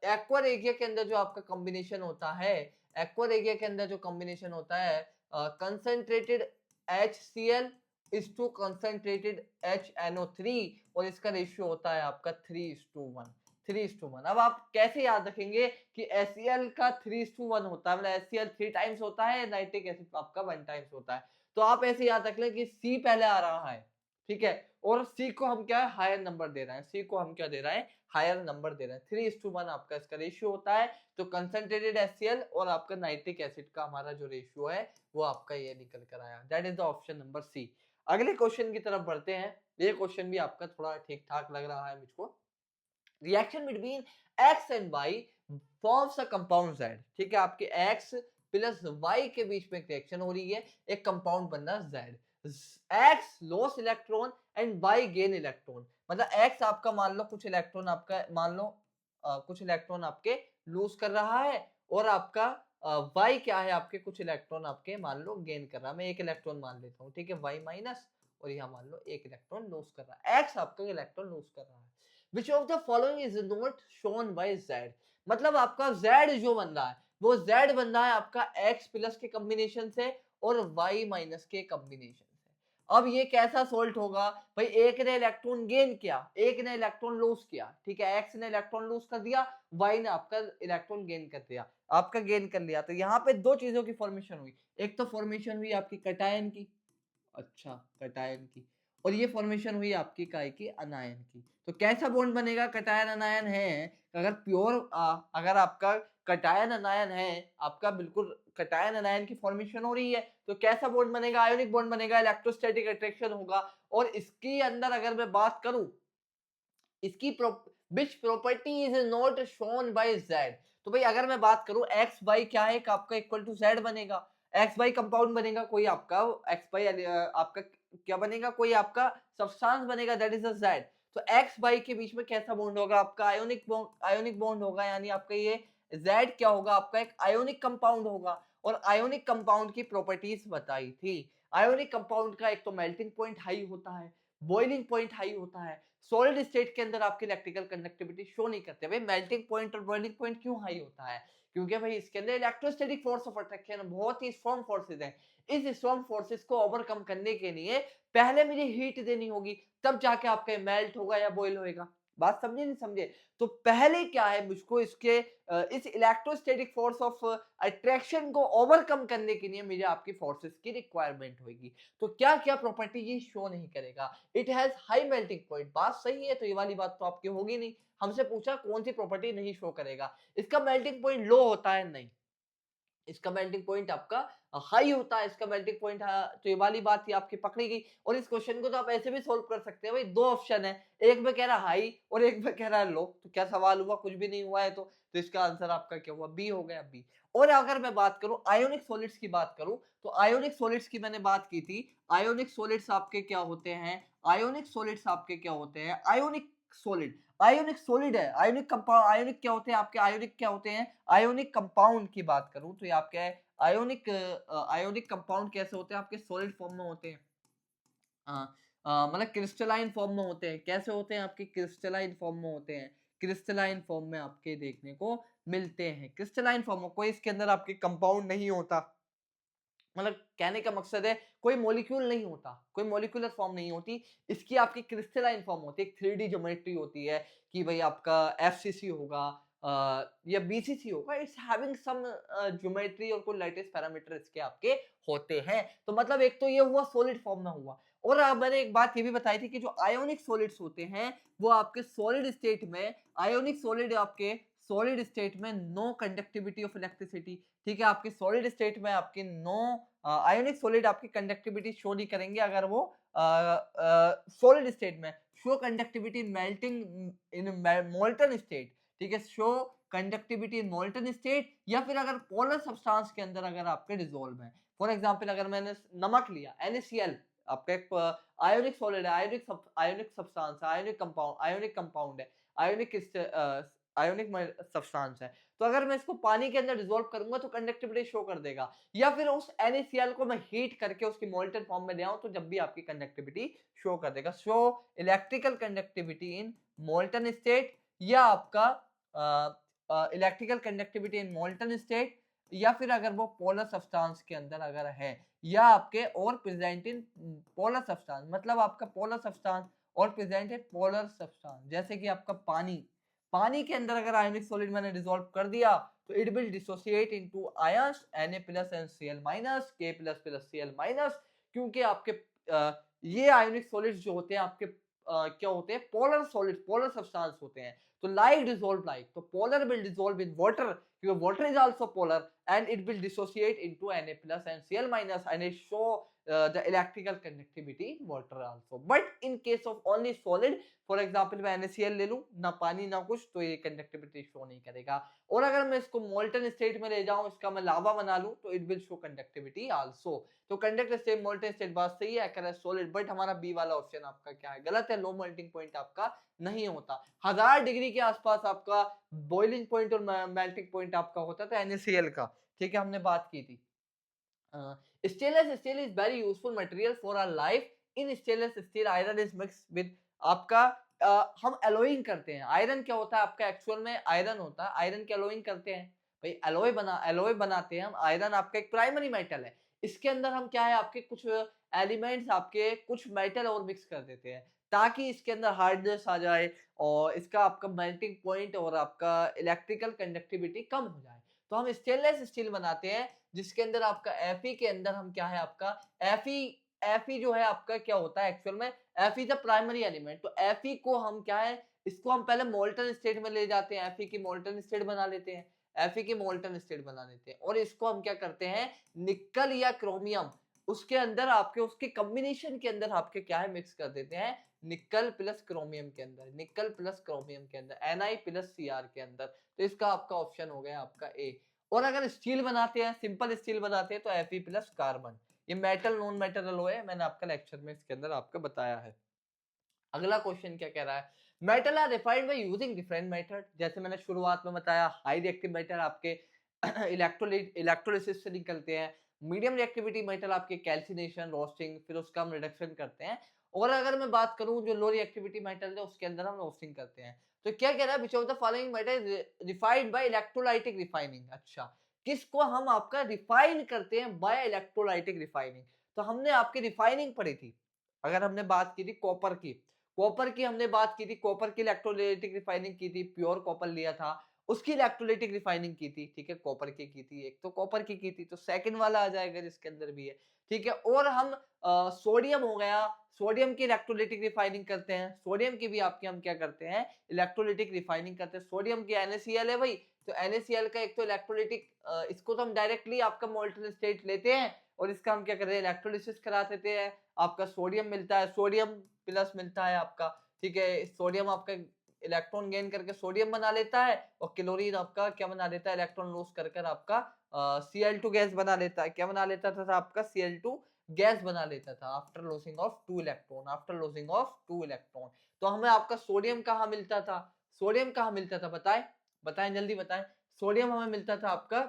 aqua regia के अंदर जो आपका कॉम्बिनेशन होता है, एक्वारेगिया के अंदर जो कॉम्बिनेशन होता है concentrated HCl is to concentrated HNO3 और इसका रेशियो होता है आपका 3:1। 3:1। अब आप कैसे याद रखेंगे कि HCl का 3:1 होता है, मतलब HCl 3 टाइम्स होता है, नाइट्रिक एसिड आपका 1 टाइम्स होता है। तो आप ऐसे याद रख लें कि C पहले आ रहा है, ठीक है, और C को हम क्या है हायर नंबर दे रहे हैं, C को हम क्या दे रहे हैं हायर नंबर दे रहे हैं। 3:1 आपका इसका रेशियो होता है। तो कंसंट्रेटेड HCl और आपका नाइट्रिक एसिड का हमारा जो रेशियो है वो आपका ये निकल कर आया। That is the option number C. अगले क्वेश्चन की तरफ बढ़ते हैं। ये क्वेश्चन भी आपका थोड़ा ठीक ठाक लग रहा है मुझको। Reaction between X and Y forms a compound Z। ठीक है, आपके X प्लस Y के बीच में एक रिएक्शन हो रही है, एक कंपाउंड बन रहा है Z। X loss electron and Y gain electron. मतलब X आपका मान लो कुछ इलेक्ट्रॉन आपका मान लो कुछ इलेक्ट्रॉन आपके लूज कर रहा है और आपका Y क्या है आपके कुछ इलेक्ट्रॉन आपके मान लो गेन कर रहा है। मैं एक इलेक्ट्रॉन मान लेता हूँ, ठीक है, Y माइनस और यहाँ मान लो एक इलेक्ट्रॉन लूज कर रहा है, X आपका इलेक्ट्रॉन लूज कर रहा है। Which of the following is not shown by Z। मतलब आपका Z जो बन रहा है वो Z बन रहा है आपका X प्लस के कॉम्बिनेशन से और Y माइनस के कॉम्बिनेशन से। अब ये कैसा सोल्ट होगा भाई, एक ने इलेक्ट्रॉन गेन किया, एक ने इलेक्ट्रॉन लूज किया, ठीक है, X ने इलेक्ट्रॉन लूज कर दिया, Y ने आपका इलेक्ट्रॉन गेन कर दिया, आपका गेन कर लिया। तो यहाँ पे दो चीजों की फॉर्मेशन हुई, एक तो फॉर्मेशन हुई आपकी कटायन की, अच्छा कटायन की, और ये फॉर्मेशन हुई आपकी काय की अनायन की। तो कैसा बॉन्ड बनेगा, कटायन अनायन है, अगर प्योर अगर आपका कटायन अनायन है, आपका बिल्कुल कटायन अनायन की फॉर्मेशन हो रही है, तो कैसा बॉन्ड बनेगा, आयोनिक बॉन्ड बनेगा, इलेक्ट्रोस्टैटिक अट्रैक्शन होगा। और इसके अंदर अगर मैं बात करूं इसकी which property is not shown by Z, तो भाई अगर मैं बात करूं एक्स बाई क्या है आपका इक्वल टू जेड बनेगा, एक्स बाई कंपाउंड बनेगा कोई आपका, एक्स बाई आपका क्या बनेगा, कोई आपका सब्सटेंस बनेगा, दैट इज अ जेड। तो एक्स बाई के बीच में कैसा बॉन्ड होगा आपका, आयोनिक बॉन्ड होगा, यानी आपका ये जेड क्या होगा आपका एक आयोनिक कंपाउंड होगा। और आयोनिक कंपाउंड की प्रॉपर्टीज बताई थी। आयोनिक कंपाउंड का एक तो मेल्टिंग पॉइंट हाई होता है, बॉइलिंग पॉइंट हाई होता है, सॉलिड स्टेट के अंदर आपकी इलेक्ट्रिकल कंडक्टिविटी शो नहीं करते। भाई मेल्टिंग पॉइंट और बॉइलिंग पॉइंट क्यों हाई होता है, क्योंकि भाई इसके अंदर इलेक्ट्रोस्टैटिक फोर्स ऑफ अट्रैक्शन बहुत ही स्ट्रॉन्ग फोर्सेस हैं। इस स्ट्रॉन्ग फोर्सेस को ओवरकम करने के लिए पहले मुझे हीट देनी होगी, तब जाके आपका मेल्ट होगा या बॉयल होएगा। बात समझे नहीं समझे? तो पहले क्या है, मुझको इसके इस इलेक्ट्रोस्टैटिक फोर्स ऑफ अट्रैक्शन को ओवरकम करने के लिए मुझे आपकी फोर्सेस की रिक्वायरमेंट होगी। तो क्या क्या प्रॉपर्टी ये शो नहीं करेगा, it has high melting point, बात सही है, तो ये वाली बात तो आपकी होगी नहीं। हमसे पूछा कौन सी प्रॉपर्टी नहीं शो करेगा, इसका मेल्टिंग पॉइंट लो होता है, नहीं, इसका मेल्टिंग पॉइंट आपका हाई होता है, इसका मेल्टिंग पॉइंट, तो ये वाली बात ही आपकी पकड़ी गई। और इस क्वेश्चन को तो आप ऐसे भी सोल्व कर सकते हैं, भाई दो ऑप्शन है, एक में कह रहा हाई और एक में कह रहा लो, तो क्या सवाल हुआ, कुछ भी नहीं हुआ है, तो इसका आंसर आपका क्या हुआ, बी हो गया, बी। और अगर मैं बात करूं आयोनिक सॉलिड्स की बात करूं, तो आयोनिक सॉलिड्स की मैंने बात की थी। आयोनिक सॉलिड्स आपके क्या होते हैं, आयोनिक सॉलिड्स आपके क्या होते हैं, आयोनिक सॉलिड, आयोनिक सॉलिड है, आयोनिक कंपाउंड, आयोनिक क्या होते हैं आपके, आयोनिक क्या होते हैं, आयोनिक कंपाउंड की बात करूं तो ये आपके आयोनिक आयोनिक कंपाउंड कैसे होते हैं आपके, सॉलिड फॉर्म में होते हैं, मतलब क्रिस्टलाइन फॉर्म में होते हैं। कैसे होते हैं आपके, क्रिस्टलाइन फॉर्म में होते हैं, क्रिस्टलाइन फॉर्म में आपके देखने को मिलते हैं, क्रिस्टलाइन फॉर्म में, कोई इसके अंदर आपके कंपाउंड नहीं होता, मतलब कहने का मकसद है कोई मॉलिक्यूल नहीं होता, कोई मॉलिक्यूलर फॉर्म नहीं होती, इसकी आपकी क्रिस्टलाइन फॉर्म होती है, 3D ज्योमेट्री होती है कि भाई आपका एफसीसी होगा या बीसीसी होगा, इट्स हैविंग सम ज्योमेट्री और कोई लेटेस्ट पैरामीटर इसके आपके होते हैं। तो मतलब एक तो ये हुआ सॉलिड फॉर्म में हुआ, और मैंने एक बात ये भी बताई थी कि जो आयोनिक सॉलिड्स होते हैं वो आपके सॉलिड स्टेट में, आयोनिक सॉलिड आपके सॉलिड स्टेट में नो कंडक्टिविटी ऑफ इलेक्ट्रिसिटी, ठीक है, आपकी सॉलिड स्टेट में आपकी नो आयोनिक सॉलिड आपकी कंडक्टिविटी शो नहीं करेंगे अगर वो सॉलिड स्टेट में, शो कंडक्टिविटी मेल्टिंग इन मोल्टन स्टेट, ठीक है, शो कंडक्टिविटी इन मोल्टन स्टेट, या फिर अगर पोलर सब्सटेंस के अंदर अगर आपके डिसॉल्व है। फॉर एग्जांपल अगर मैंने नमक लिया NaCl, आपका एक आयोनिक सॉलिड है, आयोनिक सब्सटेंस है, आयोनिक कंपाउंड है, आयोनिक सब्सटेंस है, तो अगर मैं इसको पानी के अंदर डिसॉल्व करूंगा तो कंडक्टिविटी शो कर देगा, या फिर उस NaCl को मैं हीट करके उसकी मोल्टन फॉर्म में ले आऊं तो जब भी आपकी कंडक्टिविटी शो कर देगा। शो इलेक्ट्रिकल कंडक्टिविटी इन मोल्टन स्टेट, या आपका इलेक्ट्रिकल कंडक्टिविटी इन मोल्टन स्टेट, या फिर अगर वो पोलर सब्सटेंस के अंदर अगर है, या आपके और प्रेजेंट इन पोलर सब्सटेंस, मतलब आपका पोलर सब्सटेंस और प्रेजेंट इन पोलर सब्सटेंस, जैसे कि आपका पानी के अंदर अगर आयोनिक सॉलिड मैंने डिसॉल्व कर दिया तो it will dissociate into ions Na plus and Cl minus, K plus plus Cl minus, क्योंकि आपके ये आयोनिक सॉलिड्स जो होते हैं आपके क्या होते हैं, पोलर सॉलिड, पोलर सब्सटेंस होते हैं, तो लाइक डिसॉल्व लाइक, तो polar will dissolve in water, क्योंकि water is also polar, and it will dissociate into Na plus and Cl minus, and it show the electrical conductivity in water also. But in case of only solid, for example मैं NaCl ले लूं, ना पानी ना कुछ, तो ये conductivity show नहीं करेगा। और अगर मैं इसको मोल्टन स्टेट में ले जाऊं, इसका मैं लावा बना लूं, तो it will show conductivity also. तो कंडक्ट स्टेट मोल्टन स्टेट बात सही है, अगर सॉलिड, बट हमारा बी वाला ऑप्शन आपका क्या है, गलत है, लो मेल्टिंग पॉइंट आपका नहीं होता। 1000 डिग्री के आसपास आपका बॉइलिंग पॉइंट और मेल्टिंग पॉइंट आपका होता था NaCl का, ठीक है, हमने बात की थी। Stainless steel is very useful material for our life. In stainless steel iron is mix with आपका हम एलोइंग करते हैं। आयरन क्या होता है आपका, एक्चुअल में आयरन होता है, आयरन की एलोइंग करते हैं भाई, एलोय बनाते हैं हम। आयरन आपका एक प्राइमरी मेटल है, इसके अंदर हम क्या है आपके कुछ एलिमेंट्स, आपके कुछ मेटल और मिक्स कर देते हैं ताकि इसके अंदर हार्डनेस आ जाए और इसका आपका मेल्टिंग पॉइंट और आपका इलेक्ट्रिकल कंडक्टिविटी कम हो जाए। तो हम स्टेनलेस स्टील बनाते हैं जिसके अंदर आपका Fe के अंदर हम क्या है आपका Fe जो है आपका क्या होता है एक्चुअल में, Fe द प्राइमरी एलिमेंट, तो Fe को हम क्या है, इसको हम पहले मोल्टन स्टेट में ले जाते हैं, Fe की मोल्टन स्टेट बना लेते हैं, Fe की मोल्टन स्टेट बना लेते हैं, और इसको हम क्या करते हैं, निकल या क्रोमियम उसके अंदर आपके उसके कॉम्बिनेशन के अंदर आपके क्या है मिक्स कर देते हैं, निकल प्लस क्रोमियम के अंदर, निकल प्लस क्रोमियम के अंदर, Na प्लस Cr के अंदर। तो इसका आपका ऑप्शन हो गया आपका ए। और अगर स्टील बनाते हैं, सिंपल स्टील बनाते हैं, तो Fe प्लस कार्बन, ये मेटल नॉन मेटल अलॉय है, मैंने आपका लेक्चर में इसके अंदर आपको बताया है। अगला क्वेश्चन क्या कह रहा है, metal are refined by using different method. जैसे मैंने शुरुआत में बताया, हाई रिएक्टिव मेटल आपके इलेक्ट्रोलिसिस से निकलते हैं, मीडियम रिएक्टिविटी मेटल आपके कैल्सिनेशन, रोस्टिंग, फिर उसका हम रिडक्शन करते हैं, और अगर मैं बात करूं जो लो रिएक्टिविटी मेटल है उसके अंदर हम रोस्टिंग करते हैं। तो क्या कह रहा है, which of the following metal refined by electrolytic refining. अच्छा, किसको हम आपका रिफाइन करते हैं बाय इलेक्ट्रोलाइटिक रिफाइनिंग, तो हमने आपकी रिफाइनिंग पढ़ी थी, अगर हमने बात की थी कॉपर की हमने बात की थी, कॉपर की इलेक्ट्रोलाइटिक रिफाइनिंग की थी, प्योर कॉपर लिया था, उसकी इलेक्ट्रोलाइटिक रिफाइनिंग की थी, ठीक है, कॉपर की थी, एक तो कॉपर की थी, तो सेकंड वाला आ जाएगा जिसके अंदर भी है, ठीक है। और हम सोडियम हो गया, सोडियम की इलेक्ट्रोलाइटिक रिफाइनिंग करते हैं, सोडियम की भी आपके हम क्या करते हैं, इलेक्ट्रोलाइटिक रिफाइनिंग करते हैं। सोडियम की NaCl है भाई, तो NaCl का एक तो इलेक्ट्रोलाइटिक, इसको तो हम डायरेक्टली आपका मोल्टन स्टेट लेते हैं और इसका हम क्या करते हैं, इलेक्ट्रोलिसिस करा देते हैं, आपका सोडियम मिलता है, सोडियम प्लस मिलता है आपका, ठीक है, सोडियम आपका इलेक्ट्रॉन गेन करके सोडियम बना लेता है, और क्लोरीन आपका क्या बना लेता है, इलेक्ट्रॉन लॉस कर कर आपका Cl2 गैस बना लेता है। क्या बना लेता था आपका, Cl2 गैस बना लेता था after losing of 2 electron, after losing of 2 electron. तो हमें आपका सोडियम कहाँ मिलता था, सोडियम कहाँ मिलता था, बताएं बताएं जल्दी बताएं। सोडियम हमें मिलता था आपका,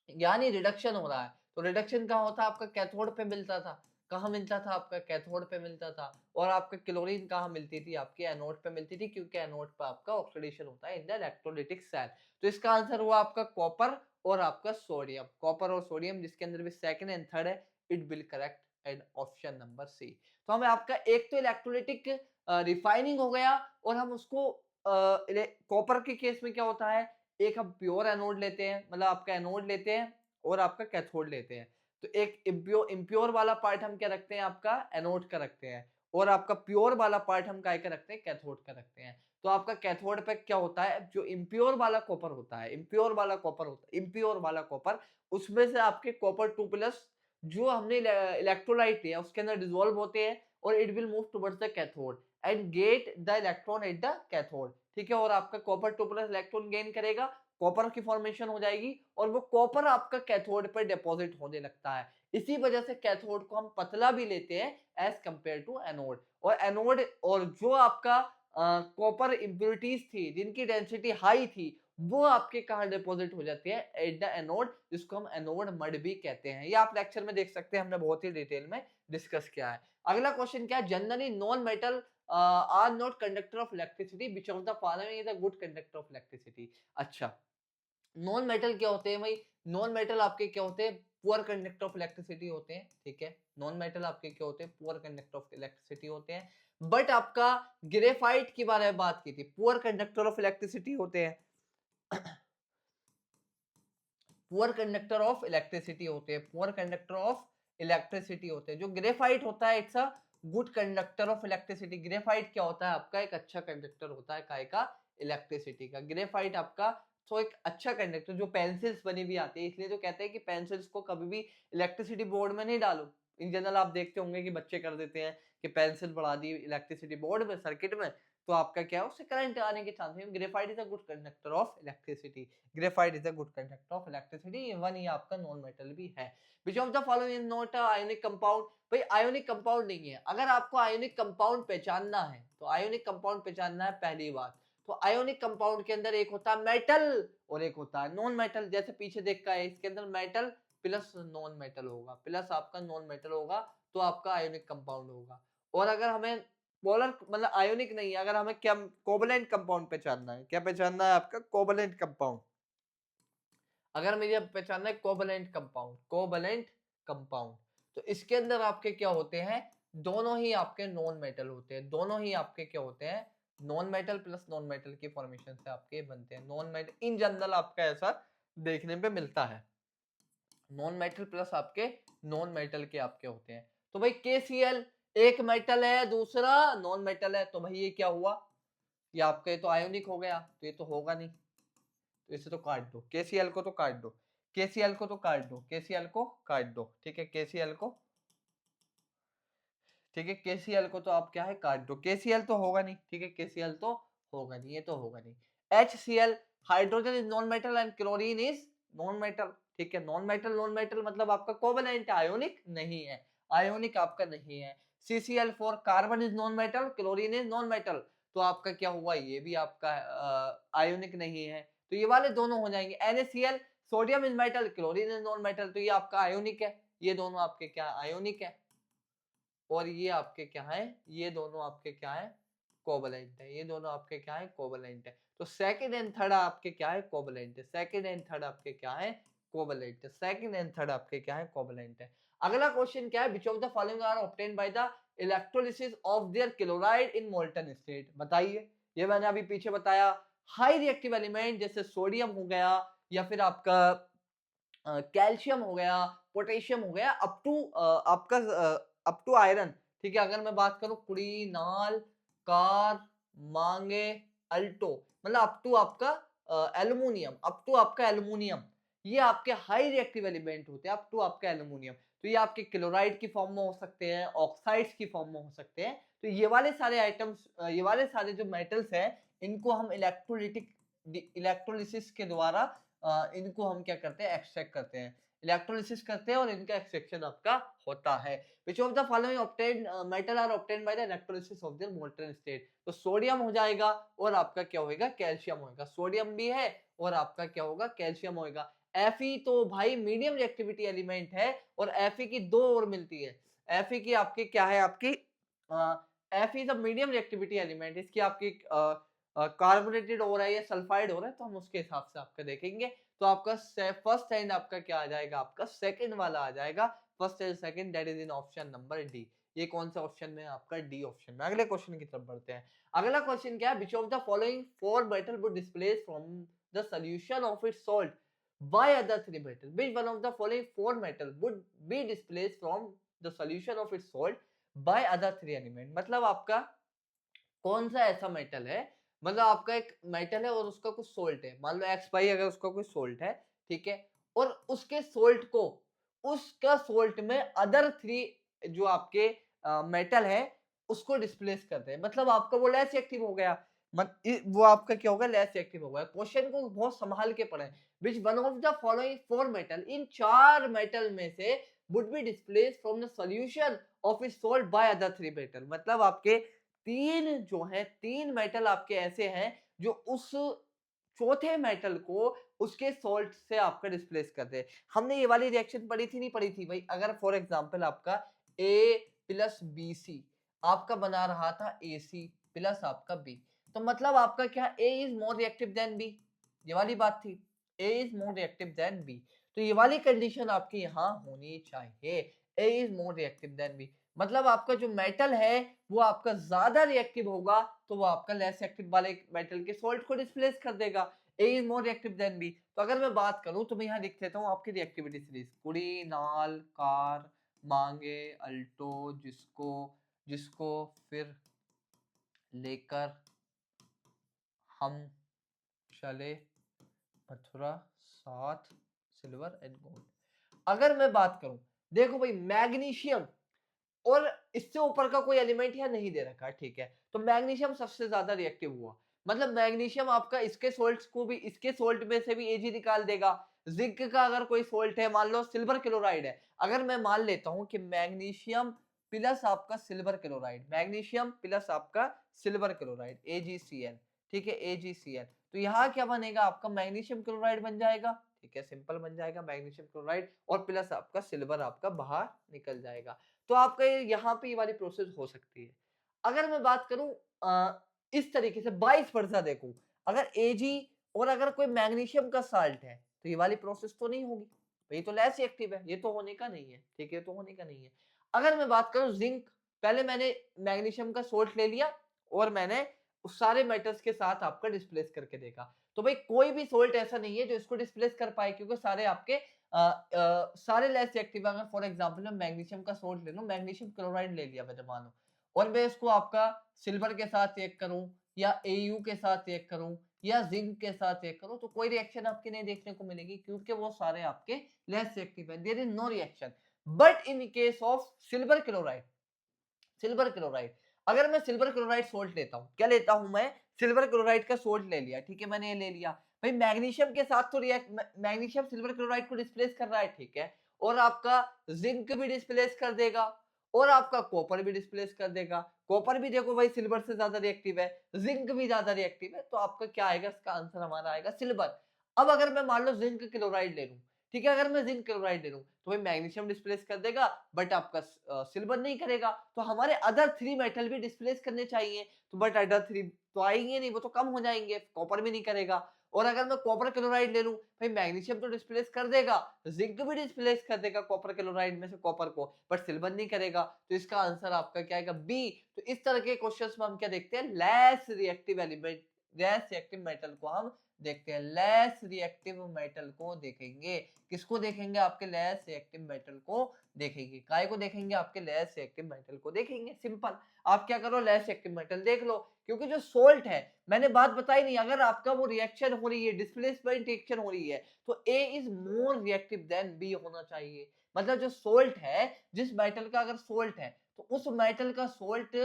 यानी रिडक्शन हो रहा है, तो रिडक्शन कहाँ होता है आपका, कैथोड पे मिलता था। कहाँ मिलता था आपका, कैथोड पे मिलता था। और आपका क्लोरीन कहाँ मिलती थी, आपके एनोड पे मिलती थी, क्योंकि एनोड पे आपका ऑक्सीडेशन होता है इन द इलेक्ट्रोलाइटिक सेल। तो इसका आंसर हुआ आपका कॉपर और आपका सोडियम, कॉपर और सोडियम, जिसके अंदर भी सेकंड एंड थर्ड है, it will correct and option number C. तो हमें आपका एक तो इलेक्ट्रोलाइटिक रिफाइनिंग हो गया, और हम उसको कॉपर के केस में क्या होता है, एक हम प्योर एनोड लेते हैं, मतलब आपका एनोड लेते हैं और आपका कैथोड लेते हैं, तो एक इम्प्योर वाला पार्ट हम क्या रखते हैं, आपका एनोड का रखते हैं, और आपका प्योर वाला पार्ट हम काय का रखते हैं, कैथोड का रखते हैं। तो आपका कैथोड पे क्या होता है, जो इम्प्योर वाला कॉपर होता है, इम्प्योर वाला कॉपर होता है, इम्प्योर वाला कॉपर, उसमें से आपके कॉपर 2 प्लस जो हमने इलेक्ट्रोलाइट लिया उसके अंदर डिसॉल्व होते हैं और it will move towards the cathode and get the electron at the cathode, ठीक है। और आपका कॉपर 2 प्लस इलेक्ट्रॉन गेन करेगा, कॉपर की फॉर्मेशन हो जाएगी और वो कॉपर आपका कैथोड पर डिपॉजिट होने लगता है। इसी वजह से कैथोड को हम पतला भी लेते हैं एज कंपेयर टू एनोड। और एनोड और जो आपका कॉपर इम्प्योरिटीज थी जिनकी डेंसिटी हाई थी, वो आपके कहाँ डिपॉजिट हो जाती है, एट द एनोड, जिसको हम एनोड मड भी कहते हैं। ये आप लेक्चर में देख सकते हैं, हमने बहुत ही डिटेल में डिस्कस किया है। अगला क्वेश्चन क्या है, generally non metal are not conductor of electricity, which of the following is a good conductor of electricity. अच्छा, नॉन मेटल क्या होते हैं भाई, नॉन मेटल आपके क्या होते हैं, पुअर कंडक्टर ऑफ इलेक्ट्रिसिटी होते हैं, ठीक है। नॉन मेटल आपके क्या होते हैं, पुअर कंडक्टर ऑफ इलेक्ट्रिसिटी होते हैं। बट आपका ग्रेफाइट के बारे में बात की थी, पुअर कंडक्टर ऑफ इलेक्ट्रिसिटी होते हैं, पुअर कंडक्टर ऑफ इलेक्ट्रिसिटी होते हैं, पुअर कंडक्टर ऑफ इलेक्ट्रिसिटी होते हैं। जो ग्रेफाइट होता है it's a good conductor of electricity. Graphite क्या होता है आपका, एक अच्छा कंडक्टर होता है काय का, इलेक्ट्रिसिटी का। ग्रेफाइट आपका तो एक अच्छा कंडक्टर, जो पेंसिल्स बनी भी आती है, इसलिए तो कहते हैं कि पेंसिल्स को कभी भी इलेक्ट्रिसिटी बोर्ड में नहीं डालो। इन जनरल आप देखते होंगे कि बच्चे कर देते हैं कि पेंसिल बढ़ा दी इलेक्ट्रिसिटी बोर्ड में, सर्किट में, तो आपका क्या है, उससे करंट आने के chances. Graphite is a good conductor of electricity, graphite is a good conductor of electricity. Even ये आपका नॉन मेटल भी है। Which of the following is not a ionic compound. भाई आयोनिक कंपाउंड नहीं है। अगर आपको आयोनिक कंपाउंड पहचानना है, तो आयोनिक कंपाउंड पहचानना है पहली बात, तो आयोनिक कंपाउंड के अंदर एक होता है मेटल और एक होता है नॉन मेटल। जैसे पीछे देखा है, इसके अंदर मेटल प्लस नॉन मेटल होगा, प्लस आपका नॉन मेटल होगा, तो आपका आयोनिक कंपाउंड होगा। और अगर हमें पोलर मतलब आयोनिक नहीं है, अगर हमें क्या कोवलेंट कंपाउंड पहचानना है, क्या पहचानना है आपका, कोवलेंट कंपाउंड। अगर मुझे पहचानना है कोवलेंट कंपाउंड, कोवलेंट कंपाउंड, तो इसके अंदर आपके क्या होते हैं, दोनों ही आपके नॉन मेटल होते हैं, दोनों ही आपके क्या होते हैं, non metal plus non metal की फॉर्मेशन से आपके बनते हैं। नॉन मेटल इन जनरल आपका ऐसा देखने पे मिलता है, नॉन मेटल प्लस आपके नॉन मेटल के आपके होते हैं। तो भाई KCl एक मेटल है, दूसरा नॉन मेटल है, तो भाई ये क्या हुआ, ये आपके तो आयोनिक हो गया, तो ये तो होगा नहीं, तो इसे तो काट दो, KCl को तो काट दो, KCl को तो काट दो, KCl को काट दो, ठीक है, KCl को, ठीक है, KCl को तो आप क्या है, काट दो, KCl तो होगा नहीं, ठीक है, KCl तो होगा नहीं, ये तो होगा नहीं। HCl, hydrogen is non metal and chlorine is non metal, ठीक है। नॉन मेटल मतलब आपका कोवेलेंट, आयोनिक नहीं है, आयोनिक आपका नहीं है। CCl4, carbon is non metal, chlorine is non metal, तो आपका क्या हुआ, ये भी आपका आयोनिक नहीं है, तो ये वाले दोनों हो जाएंगे। NaCl, sodium is metal, chlorine is non metal, तो ये आपका आयोनिक है, ये दोनों आपके क्या आयोनिक है। और ये आपके क्या है, ये दोनों आपके क्या है, कोवलेंट है, ये दोनों आपके क्या है, कोवलेंट है। तो सेकंड एंड थर्ड आपके क्या है, कोवलेंट है, सेकंड एंड थर्ड आपके क्या है, कोवलेंट है, सेकंड एंड थर्ड आपके क्या है, कोवलेंट है। अगला क्वेश्चन क्या है, which of the following are obtained by the electrolysis of their chloride in molten state. बताइए, ये मैंने अभी पीछे बताया, हाई रिएक्टिव एलिमेंट जैसे सोडियम हो गया, या फिर आपका कैल्शियम हो गया, पोटेशियम हो गया, अप टू आपका अप टू आयरन, ठीक है। अगर मैं बात करूं कुड़ी, नाल, कार, मांगे, अल्टो, मतलब अप टू आपका एल्यूमिनियम, अप टू आपका एल्यूमिनियम, ये आपके हाई रिएक्टिव एलिमेंट होते हैं, अप टू आपका एल्यूमिनियम। तो ये आपके क्लोराइड की फॉर्म में हो सकते हैं, ऑक्साइड्स की फॉर्म में हो सकते हैं। तो ये वाले सारे आइटम्स, ये वाले सारे जो मेटल्स हैं, इनको हम इलेक्ट्रोलिटिक इलेक्ट्रोलिसिस के द्वारा इनको हम क्या करते हैं, एक्सट्रैक्ट करते हैं, इलेक्ट्रोलिसिस करते हैं और इनका एक्सट्रैक्शन आपका होता है। Which of the following obtained metal are obtained by the electrolysis of their molten state? तो सोडियम हो जाएगा और आपका क्या होएगा, कैल्शियम होएगा, सोडियम भी है और आपका क्या होगा, कैल्शियम होएगा। Fe तो भाई मीडियम रिएक्टिविटी एलिमेंट है और Fe की दो और मिलती है। Fe की आपकी क्या है, आपकी Fe is a medium reactivity element, इसकी आपकी कार्बोनेटेड हो रहा है या सल्फाइड हो रहा है, तो हम उसके हिसाब से आपका देखेंगे। तो आपका फर्स्ट एंड आपका क्या आ जाएगा, आपका सेकंड वाला आ जाएगा, first and second, that is in option number D. ये कौन सा ऑप्शन में, आपका डी ऑप्शन में। अगले क्वेश्चन की तरफ बढ़ते हैं। अगला क्वेश्चन क्या है, which of the following four metal would displace from the solution of its salt by other three metal, which one of the following four metal would be displace from the solution of its salt by other 3 element, मतलब आपका कौन सा ऐसा metal है, मतलब आपका एक metal है और उसका कुछ सोल्ट है, मान लो एक्स वाई, अगर उसका कोई सोल्ट है, ठीक है, और उसके सोल्ट को उसका सोल्ट में अदर 3 जो आपके मेटल है उसको डिस्प्लेस करते हैं, मतलब आपका वो लेस एक्टिव हो गया। वो आपका क्या होगा, लेस एक्टिव हो गया। क्वेश्चन को बहुत संभाल के पढ़ें। Which one of the following 4 metal, in 4 metal में से would be displace from the solution of its salt by other 3 metal, मतलब आपके 3 मेटल आपके ऐसे हैं जो उस चौथे मेटल को उसके सोल्ट से आपका डिस्प्लेस करते हैं। हमने ये वाली रिएक्शन पढ़ी थी, नहीं पढ़ी थी भाई? अगर फॉर एग्जांपल आपका A प्लस BC आपका बना रहा था AC प्लस आपका B, तो मतलब आपका क्या, A is more reactive than B, ये वाली बात थी। A is more reactive than B, तो ये वाली कंडीशन आपकी यहाँ होनी चाहिए, A is more reactive than B, मतलब आपका जो मेटल है वो आपका ज्यादा रिएक्टिव होगा तो वो आपका लेस एक्टिव वाले मेटल के सोल्ट को डिस्प्लेस कर देगा। A is more reactive than B। तो अगर मैं बात करूं तो मैं यहाँ लिख देता हूँ आपकी रिएक्टिविटी सीरीज, कुड़ी, नाल, कार, मांगे, अल्टो, जिसको, जिसको फिर लेकर हम चले, मथुरा, साथ, सिल्वर एंड गोल्ड। अगर मैं बात करूं, देखो भाई मैग्नीशियम और इससे ऊपर का कोई एलिमेंट यहाँ नहीं दे रखा है, ठीक है, तो मैग्नीशियम सबसे ज्यादा रिएक्टिव हुआ, मतलब मैग्नीशियम आपका इसके सोल्ट को भी, इसके सोल्ट में से भी एजी निकाल देगा। जिंक का अगर कोई सोल्ट है, मान लो सिल्वर क्लोराइड है, अगर मैं मान लेता हूं कि मैग्नीशियम प्लस आपका सिल्वर क्लोराइड, मैग्नीशियम प्लस आपका सिल्वर क्लोराइड AgCl, ठीक है, AgCl, तो यहाँ क्या बनेगा, आपका मैग्नीशियम क्लोराइड बन जाएगा, ठीक है, सिंपल बन जाएगा मैग्नीशियम क्लोराइड, और प्लस आपका सिल्वर आपका बाहर निकल जाएगा। तो आपका यहाँ पे ये वाली प्रोसेस हो सकती है। अगर मैं बात करूं इस तरीके से 22 वर्षा देखूं, अगर Ag और अगर कोई मैग्नीशियम का साल्ट है तो ये वाली प्रोसेस तो नहीं होगी, ये तो लेस एक्टिव है, ये तो होने का नहीं है, ठीक है, तो होने का नहीं है। अगर मैं बात करूं जिंक, पहले मैंने मैग्नीशियम का सोल्ट ले लिया और मैंने उस सारे मेटल्स के साथ आपका डिस्प्लेस करके देखा, तो भाई कोई भी सोल्ट ऐसा नहीं है जो इसको डिस्प्लेस कर पाए, क्योंकि सारे आपके सारे लेस एक्टिव। अगर फॉर एग्जांपल मैं मैग्नीशियम का सोल्ट ले लूं, मैग्नीशियम क्लोराइड ले लिया मैंने मानो, और मैं इसको आपका सिल्वर के साथ रिएक्ट करूं या AU के साथ रिएक्ट करूं या जिंक के साथ रिएक्ट करूं, तो कोई रिएक्शन आपके नहीं देखने को मिलेगी, क्योंकि वो सारे आपके लेस एक्टिव है, there is no reaction. But in case of silver chloride, silver chloride, अगर मैं सिल्वर क्लोराइड सोल्ट लेता हूं, क्या लेता हूं मैं, सिल्वर क्लोराइड का सोल्ट ले लिया, ठीक है, मैंने ये ले लिया, भाई मैग्नीशियम के साथ तो रिएक्ट, मैग्नीशियम सिल्वर क्लोराइड को डिस्प्लेस कर रहा है, ठीक है, और आपका जिंक भी डिस्प्लेस कर देगा और आपका कॉपर भी डिस्प्लेस कर देगा। कॉपर भी देखो भाई सिल्वर से ज्यादा रिएक्टिव है, जिंक भी ज्यादा रिएक्टिव है, तो आपका क्या आएगा, इसका आंसर हमारा आएगा सिल्वर। अब अगर मैं मान लो जिंक क्लोराइड ले लूं, ठीक है, अगर मैं जिंक क्लोराइड ले लूं तो भाई मैग्नीशियम डिस्प्लेस कर देगा बट आपका सिल्वर नहीं करेगा, तो हमारे अदर 3 मेटल भी डिस्प्लेस करने चाहिए, तो बट अदर 3 तो आएंगे नहीं, वो तो कम हो जाएंगे, कॉपर भी नहीं करेगा। और अगर मैं कॉपर क्लोराइड ले लूं, भाई मैग्नीशियम तो डिस्प्लेस कर देगा, जिंक भी डिस्प्लेस कर देगा कॉपर क्लोराइड में से कॉपर को, बट सिल्वर नहीं करेगा, तो इसका आंसर आपका क्या आएगा, बी। तो इस तरह के क्वेश्चंस में हम क्या देखते हैं, less reactive element, less reactive metal को हम देखते हैं, लेस रिएक्टिव मेटल को देखेंगे। किसको देखेंगे, आपके लेस रिएक्टिव मेटल को देखेंगे, काय को देखेंगे, आपके लेस रिएक्टिव मेटल को देखेंगे, सिंपल। आप क्या करो, लेस रिएक्टिव मेटल देख लो, क्योंकि जो सोल्ट है, मैंने बात बताई नहीं, अगर आपका वो रिएक्शन हो रही है, डिस्प्लेसमेंट रिएक्शन हो रही है, तो A is more reactive than B होना चाहिए। मतलब जो सोल्ट है, जिस मेटल का अगर सोल्ट है, तो उस मेटल का सोल्ट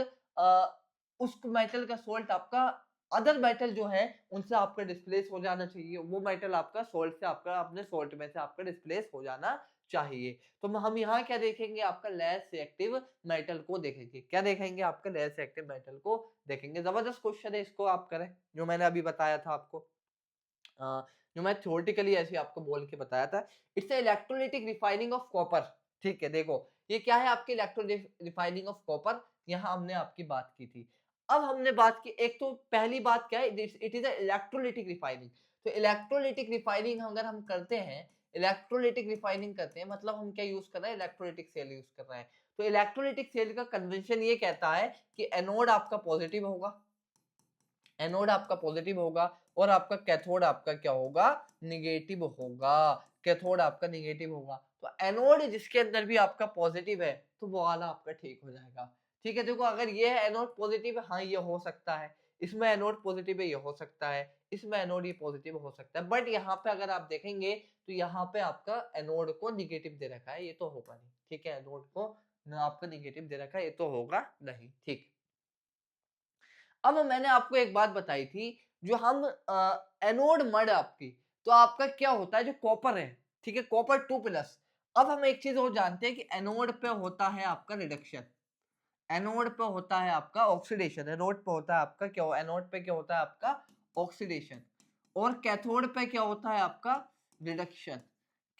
उस मेटल का सोल्ट आपका अदर मेटल जो है उनसे आपका डिस्प्लेस हो जाना चाहिए, वो मेटल आपका सोल्ट से, आपका अपने सोल्ट में से आपका डिस्प्लेस हो जाना चाहिए। तो हम यहाँ क्या देखेंगे, आपका लेस रिएक्टिव मेटल को देखेंगे, क्या देखेंगे, आपका लेस रिएक्टिव मेटल को देखेंगे। जबरदस्त क्वेश्चन है, इसको आप करें, जो मैंने अभी बताया था आपको, जो मैं थ्योरेटिकली ऐसे आपको बोल के बताया था। It's electrolytic refining of copper, ठीक है, देखो ये क्या है, आपकी इलेक्ट्रोलिटिक रिफाइनिंग ऑफ कॉपर, यहाँ हमने आपकी बात की थी। अब हमने बात की, एक तो पहली बात क्या है, इट इज इलेक्ट्रोलिटिक रिफाइनिंग। तो इलेक्ट्रोलिटिक रिफाइनिंग अगर हम करते हैं, इलेक्ट्रोलिटिक रिफाइनिंग करते हैं, मतलब हम क्या यूज कर रहे हैं, इलेक्ट्रोलिटिक सेल यूज कर रहे हैं। तो इलेक्ट्रोलिटिक सेल का कन्वेंशन ये कहता है कि एनोड आपका पॉजिटिव होगा, एनोड आपका पॉजिटिव होगा, और आपका कैथोड आपका क्या होगा, निगेटिव होगा, कैथोड आपका निगेटिव होगा। तो एनोड जिसके अंदर भी आपका पॉजिटिव है, तो वो वाला आपका ठीक हो जाएगा। ठीक है, देखो अगर ये है एनोड पॉजिटिव है, हाँ ये हो सकता है, इसमें एनोड पॉजिटिव है, ये हो सकता है, इसमें एनोड ये पॉजिटिव हो सकता है, बट यहाँ पे अगर आप देखेंगे तो यहाँ पे आपका एनोड को निगेटिव दे रखा है, ये तो होगा नहीं। ठीक है, एनोड को आपका निगेटिव दे रखा है, ये तो होगा नहीं। ठीक, अब मैंने आपको एक बात बताई थी, जो हम एनोड मड आपकी, तो आपका क्या होता है जो कॉपर है, ठीक है, कॉपर 2+। अब हम एक चीज और जानते हैं कि एनोड पे होता है आपका रिडक्शन, एनोड पे होता है आपका ऑक्सीडेशन, एनोड पे होता है आपका क्या, एनोड पे क्या होता है आपका ऑक्सीडेशन, और कैथोड पे क्या होता है आपका रिडक्शन।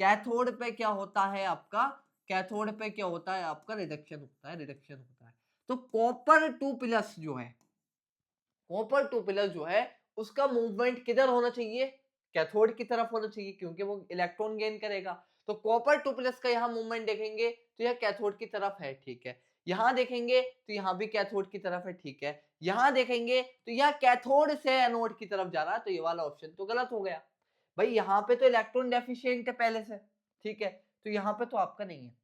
कैथोड पे क्या होता है आपका, कैथोड पे क्या होता है आपका रिडक्शन होता है, रिडक्शन होता है। तो कॉपर 2+ जो है, कॉपर 2+ जो है उसका मूवमेंट किधर होना चाहिए, कैथोड की तरफ होना चाहिए, क्योंकि वो इलेक्ट्रॉन गेन करेगा। तो कॉपर 2+ का यहाँ मूवमेंट देखेंगे तो यह कैथोड की तरफ है, ठीक है। यहाँ देखेंगे तो यहाँ भी कैथोड की तरफ है, ठीक है। यहाँ देखेंगे तो यह कैथोड से एनोड की तरफ जा रहा है, तो ये वाला ऑप्शन तो गलत हो गया भाई। यहाँ पे तो इलेक्ट्रॉन डेफिशिएंट है पहले से, ठीक है, तो यहाँ पे तो आपका नहीं है।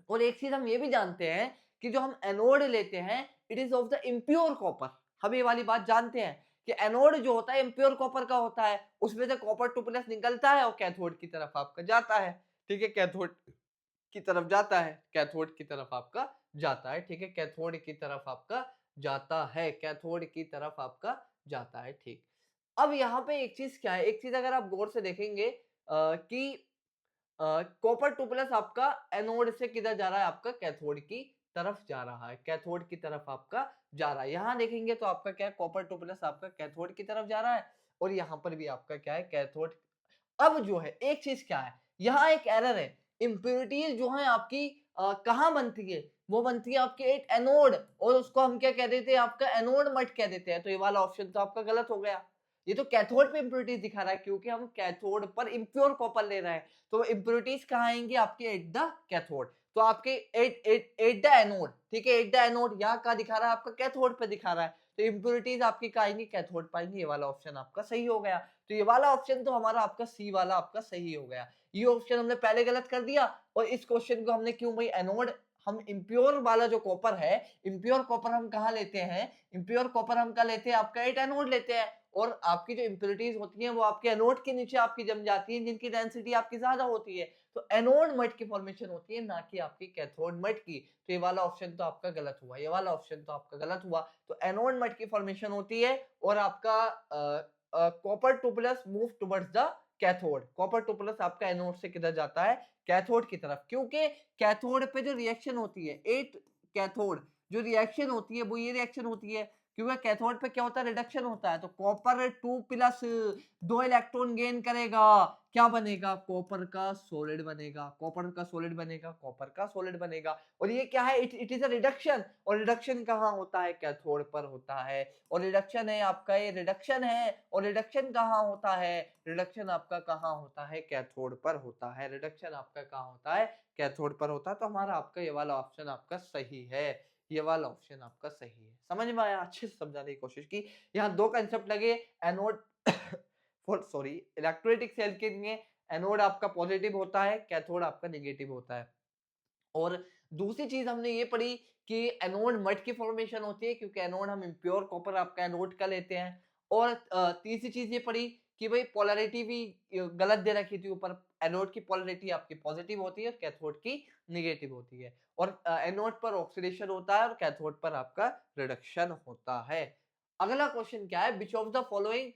और एक चीज हम ये भी जानते हैं कि जो हम एनोड लेते हैं it is of the impure copper. हम ये वाली बात जानते हैं कि एनोड जो होता है इम्प्योर कॉपर का होता है, उसमें से कॉपर 2+ निकलता है और कैथोड की तरफ आपका जाता है, ठीक है, कैथोड की तरफ जाता है, कैथोड की तरफ आपका जाता है, ठीक है, कैथोड की तरफ आपका जाता है, कैथोड की तरफ आपका जाता है, ठीक। अब यहाँ पे एक चीज क्या है, एक चीज अगर आप गौर से देखेंगे कि कॉपर 2+ आपका एनोड से किधर जा रहा है, आपका कैथोड की तरफ जा रहा है, कैथोड की तरफ आपका जा रहा है। यहाँ देखेंगे तो आपका क्या है, कॉपर 2+ आपका कैथोड की तरफ जा रहा है, और यहाँ पर भी आपका क्या है, कैथोड। अब जो है एक चीज क्या है, यहाँ एक एरर है, इम्प्योरिटीज जो है आपकी कहाँ बनती है, वो बनती है आपके एक एनोड, और उसको हम क्या कह देते हैं, आपका एनोड मट कह देते हैं। तो ये वाला ऑप्शन तो आपका गलत हो गया, ये तो कैथोड पे इम्प्योरिटीज दिखा रहा है, क्योंकि हम कैथोड पर इम्प्योर कॉपर ले रहे हैं, तो इम्प्योरिटीज कहाँ आएंगी आपके एट द कैथोड, तो आपके एट द एनोड, ठीक है, एट द एनोड यहाँ का दिखा रहा है, आपका कैथोड पे दिखा रहा है, तो इम्प्योरिटीज आपकी कहाँ आएंगी, कैथोड पाएंगे। ये वाला ऑप्शन आपका सही हो गया। तो ये वाला ऑप्शन तो हमारा आपका सी वाला आपका सही हो गया। ये ऑप्शन हमने पहले गलत कर दिया, और इस क्वेश्चन को हमने क्यों भाई, एनोड हम इम्प्योर वाला जो कॉपर है, इम्प्योर कॉपर हम कहाँ लेते हैं, इम्प्योर कॉपर हम कहाँ लेते हैं, आपका एट एनोड लेते हैं, और आपकी जो इम्प्योरिटीज होती हैं वो आपके एनोड के नीचे आपकी जम जाती हैं, जिनकी डेंसिटी आपकी ज्यादा होती है, तो एनोड मट की फॉर्मेशन होती है, ना कि आपकी कैथोड मट की। तो ये वाला ऑप्शन तो आपका गलत हुआ, ये वाला ऑप्शन तो आपका गलत हुआ। तो एनोड मट की फॉर्मेशन होती है, और आपका copper 2+ move towards the cathode, copper 2+ आपका एनोड से किधर जाता है, कैथोड की तरफ, क्योंकि कैथोड पे जो रिएक्शन होती है, एट कैथोड जो रिएक्शन होती है वो ये रिएक्शन होती है, क्योंकि कैथोड पे क्या होता है, रिडक्शन होता है, तो कॉपर 2+ 2 इलेक्ट्रॉन गेन करेगा, क्या बनेगा, कॉपर का सॉलिड बनेगा, कॉपर का सॉलिड बनेगा, कॉपर का सॉलिड बनेगा। और ये क्या है, इट इज अ रिडक्शन, और रिडक्शन कहाँ होता है, कैथोड पर होता है, और रिडक्शन है आपका, ये रिडक्शन है, और रिडक्शन कहाँ होता है, रिडक्शन आपका कहाँ होता है, कैथोड पर होता है, रिडक्शन आपका कहाँ होता है, कैथोड पर होता है। तो हमारा आपका ये वाला ऑप्शन आपका सही है, ये वाला ऑप्शन आपका सही है। समझ में आया, अच्छे से समझाने की कोशिश की। यहाँ दो कंसेप्ट लगे, anode for sorry electrolytic cell के लिए एनोड आपका पॉजिटिव होता है, कैथोड आपका नेगेटिव होता है। और दूसरी चीज हमने ये पढ़ी कि एनोड मड की फॉर्मेशन होती है, क्योंकि एनोड हम इम्प्योर कॉपर आपका एनोड का लेते हैं। और तीसरी चीज ये पढ़ी कि भाई पोलैरिटी भी गलत दे रखी थी ऊपर, एनोड की पोलैरिटी आपकी पॉजिटिव होती है और कैथोड की नेगेटिव होती है, और एनोड पर ऑक्सीडेशन होता है और कैथोड पर आपका रिडक्शन होता है। अगला क्वेश्चन क्या है, which of the following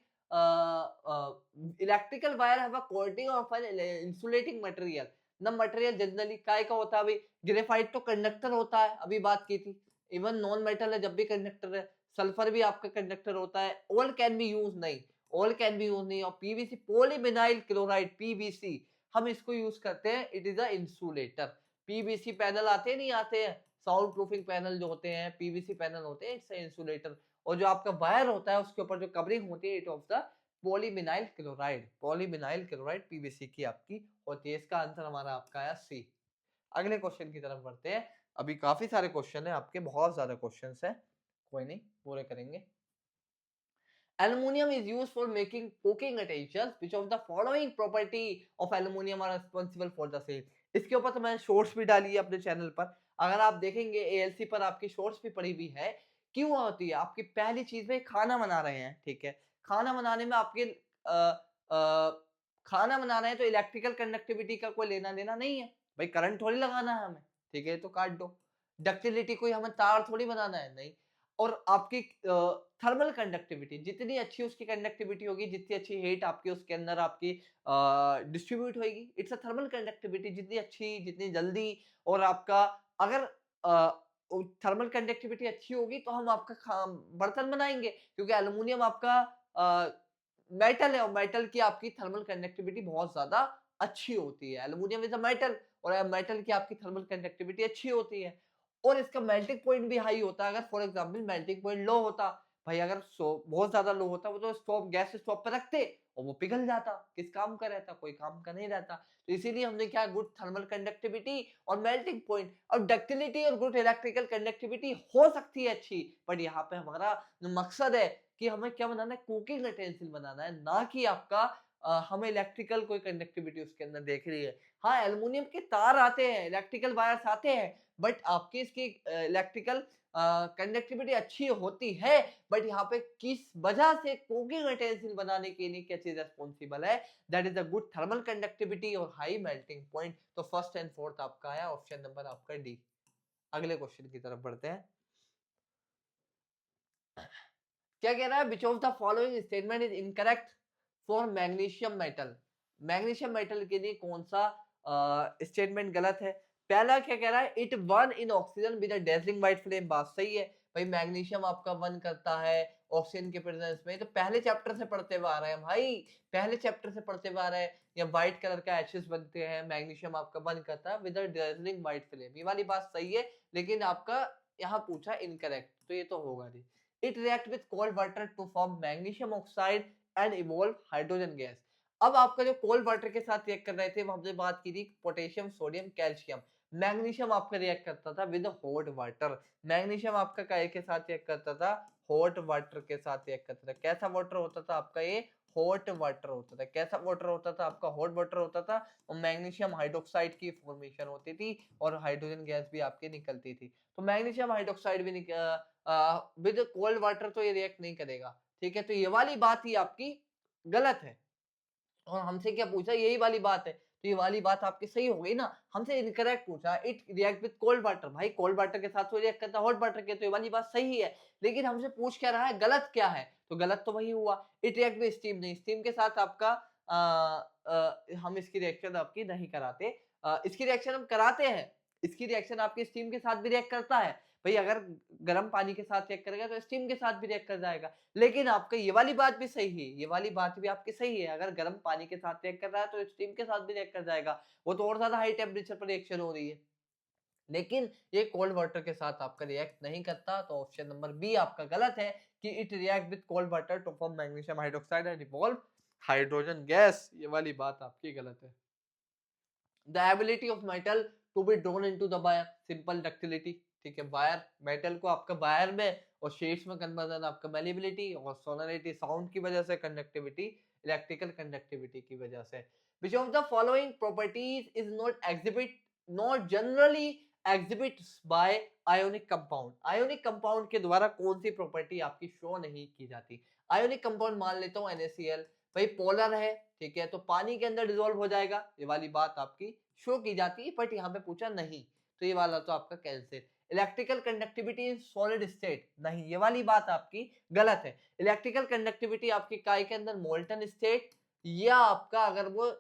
electrical wire have a coating of an insulating material. ना मटेरियल जनरली काय का होता है भाई, ग्रेफाइट तो कंडक्टर होता है, अभी बात की थी, इवन नॉन मेटल है जब भी कंडक्टर है, सल्फर भी आपका कंडक्टर होता है, ऑल कैन बी यूज नहीं, ऑल कैन बी यूज नहीं, और पीवीसी पॉलीविनाइल क्लोराइड पीवीसी हम इसको यूज करते हैं, it is a insulator. PVC panel आते नहीं आते हैं, साउंड प्रूफिंग पैनल जो होते हैं पीवीसी पैनल होते हैं, इट्स इंसुलेटर। और जो आपका वायर होता है उसके ऊपर जो कवरिंग होती है, it of the polyvinyl chloride, polyvinyl chloride PVC की आपकी होती है। इसका आंसर हमारा आपका आया सी। अगले क्वेश्चन की तरफ बढ़ते हैं, अभी काफी सारे क्वेश्चन है आपके, बहुत ज्यादा क्वेश्चन है, कोई नहीं पूरे करेंगे। Aluminium is used for making cooking utensils. Which of the following property of aluminium are responsible for the same? इसके ऊपर तो मैंने शॉर्ट्स भी डाली है अपने चैनल पर, अगर आप देखेंगे एएलसी पर आपकी शॉर्ट्स भी पड़ी हुई है, क्यों होती है? आपकी पहली चीज में खाना बना रहे हैं, ठीक है? खाना बनाने में आपके खाना बना रहे हैं तो इलेक्ट्रिकल कंडक्टिविटी का कोई लेना देना नहीं है। भाई करंट थोड़ी लगाना है हमें, ठीक है? तो काट दो। डक्टिलिटी कोई हमें तार थोड़ी बनाना है, नहीं। और आपकी थर्मल कंडक्टिविटी जितनी अच्छी उसकी कंडक्टिविटी होगी, जितनी अच्छी हीट आपकी उसके अंदर आपकी डिस्ट्रीब्यूट होगी, इट्स अ थर्मल कंडक्टिविटी। जितनी अच्छी, जितनी जल्दी, और आपका अगर थर्मल कंडक्टिविटी अच्छी होगी तो हम आपका बर्तन बनाएंगे, क्योंकि एल्युमिनियम आपका मेटल है और मेटल की आपकी थर्मल कंडक्टिविटी बहुत ज्यादा अच्छी होती है। एल्युमिनियम इज अ मेटल और मेटल की आपकी थर्मल कंडक्टिविटी अच्छी होती है और इसका मेल्टिंग पॉइंट भी हाई होता है। अगर फॉर एग्जांपल मेल्टिंग पॉइंट लो होता, भाई अगर बहुत ज्यादा लो होता, वो तो स्टोव गैस स्टोव पर रखते और वो पिघल जाता, किस काम का रहता? कोई काम का नहीं रहता। तो इसीलिए हमने क्या, गुड थर्मल कंडक्टिविटी और मेल्टिंग पॉइंट और डक्टिलिटी और गुड इलेक्ट्रिकल कंडक्टिविटी हो सकती है अच्छी, बट यहाँ पे हमारा मकसद है कि हमें क्या बनाना है, कुकिंग यूटेंसिल बनाना है, ना कि आपका हमें इलेक्ट्रिकल कोई कंडक्टिविटी उसके अंदर देख रही है। हाँ, एल्युमिनियम के तार आते हैं, इलेक्ट्रिकल वायर्स आते हैं, बट आपकी इसकी इलेक्ट्रिकल कंडक्टिविटी अच्छी होती है, बट यहाँ पे किस वजह से कुकिंग यूटेंसिल बनाने के लिए क्या चीज रेस्पॉन्सिबल है? That is a good thermal conductivity और हाई मेल्टिंग पॉइंट। तो फर्स्ट एंड फोर्थ आपका है ऑप्शन नंबर आपका डी। अगले क्वेश्चन की तरफ बढ़ते हैं। क्या कह रहा है? Which of the following statement is incorrect for magnesium metal? Magnesium metal के लिए कौन सा स्टेटमेंट गलत है? पहला क्या कह रहा है? It burn in oxygen with a dazzling white flame. बात सही है भाई, मैग्नीशियम आपका बर्न करता है ऑक्सीजन के प्रेजेंस में। तो पहले चैप्टर से पढ़ते हुए आ रहे हैं भाई, पहले चैप्टर से पढ़ते हुए आ रहे हैं। या व्हाइट कलर का एशेस बनते हैं, मैग्नीशियम आपका बर्न करता है with a dazzling white flame. ये वाली बात सही है, लेकिन आपका यहाँ पूछा इनकरेक्ट, तो ये तो होगा नहीं। It react with cold water to form magnesium oxide and evolve hydrogen gas। अब आपका जो कोल्ड वाटर के साथ रिएक्ट कर रहे थे, हमने बात की थी पोटेशियम, सोडियम, कैल्शियम। मैग्नीशियम आपका रिएक्ट करता था विद हॉट वाटर। मैग्नीशियम आपका काय के साथ रिएक्ट करता था? हॉट वाटर के साथ रिएक्ट करता था। कैसा वाटर होता था आपका? ये हॉट वाटर होता था। कैसा वाटर होता था आपका? हॉट वाटर होता था और मैग्नीशियम हाइड्रोक्साइड की फॉर्मेशन होती थी और हाइड्रोजन गैस भी आपकी निकलती थी। तो मैग्नीशियम हाइड्रोक्साइड भी विद कोल्ड वाटर तो ये रिएक्ट नहीं करेगा, ठीक है? तो ये वाली बात ही आपकी गलत है और हमसे क्या पूछा? यही वाली बात है, तो ये वाली बात आपकी सही हो गई ना। हमसे इनकरेक्ट पूछा, it react with cold water. भाई कोल्ड वाटर के साथ तो रिएक्ट करता है हॉट वाटर के, तो ये वाली बात सही है, लेकिन हमसे पूछ क्या रहा है? गलत क्या है? तो गलत तो वही हुआ। इट रिएक्ट विद स्टीम, नहीं, स्टीम के साथ आपका हम इसकी रिएक्शन आपकी नहीं कराते। इसकी रिएक्शन हम कराते हैं, इसकी रिएक्शन आपकी स्टीम के साथ भी रिएक्ट करता है। भाई अगर गर्म पानी के साथ रिएक्ट करेगा तो स्टीम के साथ भी रिएक्ट कर जाएगा। लेकिन आपका ये वाली बात भी सही है, ये वाली बात भी आपकी सही है, अगर गर्म पानी के साथ रिएक्ट कर रहा है तो स्टीम के साथ भी रिएक्ट कर जाएगा। वो तो और ज्यादा हाई टेम्परेचर पर रिएक्शन हो रही है, लेकिन ये कोल्ड वाटर के साथ आपका रिएक्ट नहीं करता। तो ऑप्शन नंबर बी आपका गलत है कि it react with cold water to form magnesium hydroxide and evolve hydrogen gas. ये वाली बात आपकी गलत है। The ability of metal to be drawn into the wire, simple ductility, ठीक है? वायर, मेटल को आपका वायर में और शेड्स में कन्वर्जन आपका मेलिबिलिटी और सोनोरिटी, साउंड की वजह से, कंडक्टिविटी, इलेक्ट्रिकल कंडक्टिविटी की वजह से। Which of the following properties is not exhibit, not generally exhibits by ionic compound? Ionic compound के द्वारा कौन सी प्रॉपर्टी आपकी शो नहीं की जाती? आयोनिक कंपाउंड मान लेता हूँ NaCl, भाई पोलर है, ठीक है? तो पानी के अंदर डिसॉल्व हो जाएगा, ये वाली बात आपकी शो की जाती है, बट यहाँ पे पूछा नहीं, तो ये वाला तो आपका cancel. Electrical conductivity in solid state, नहीं, ये वाली बात आपकी गलत है। इलेक्ट्रिकल कंडक्टिविटी आपकी काय के अंदर? मोल्टन स्टेट, या आपका अगर वो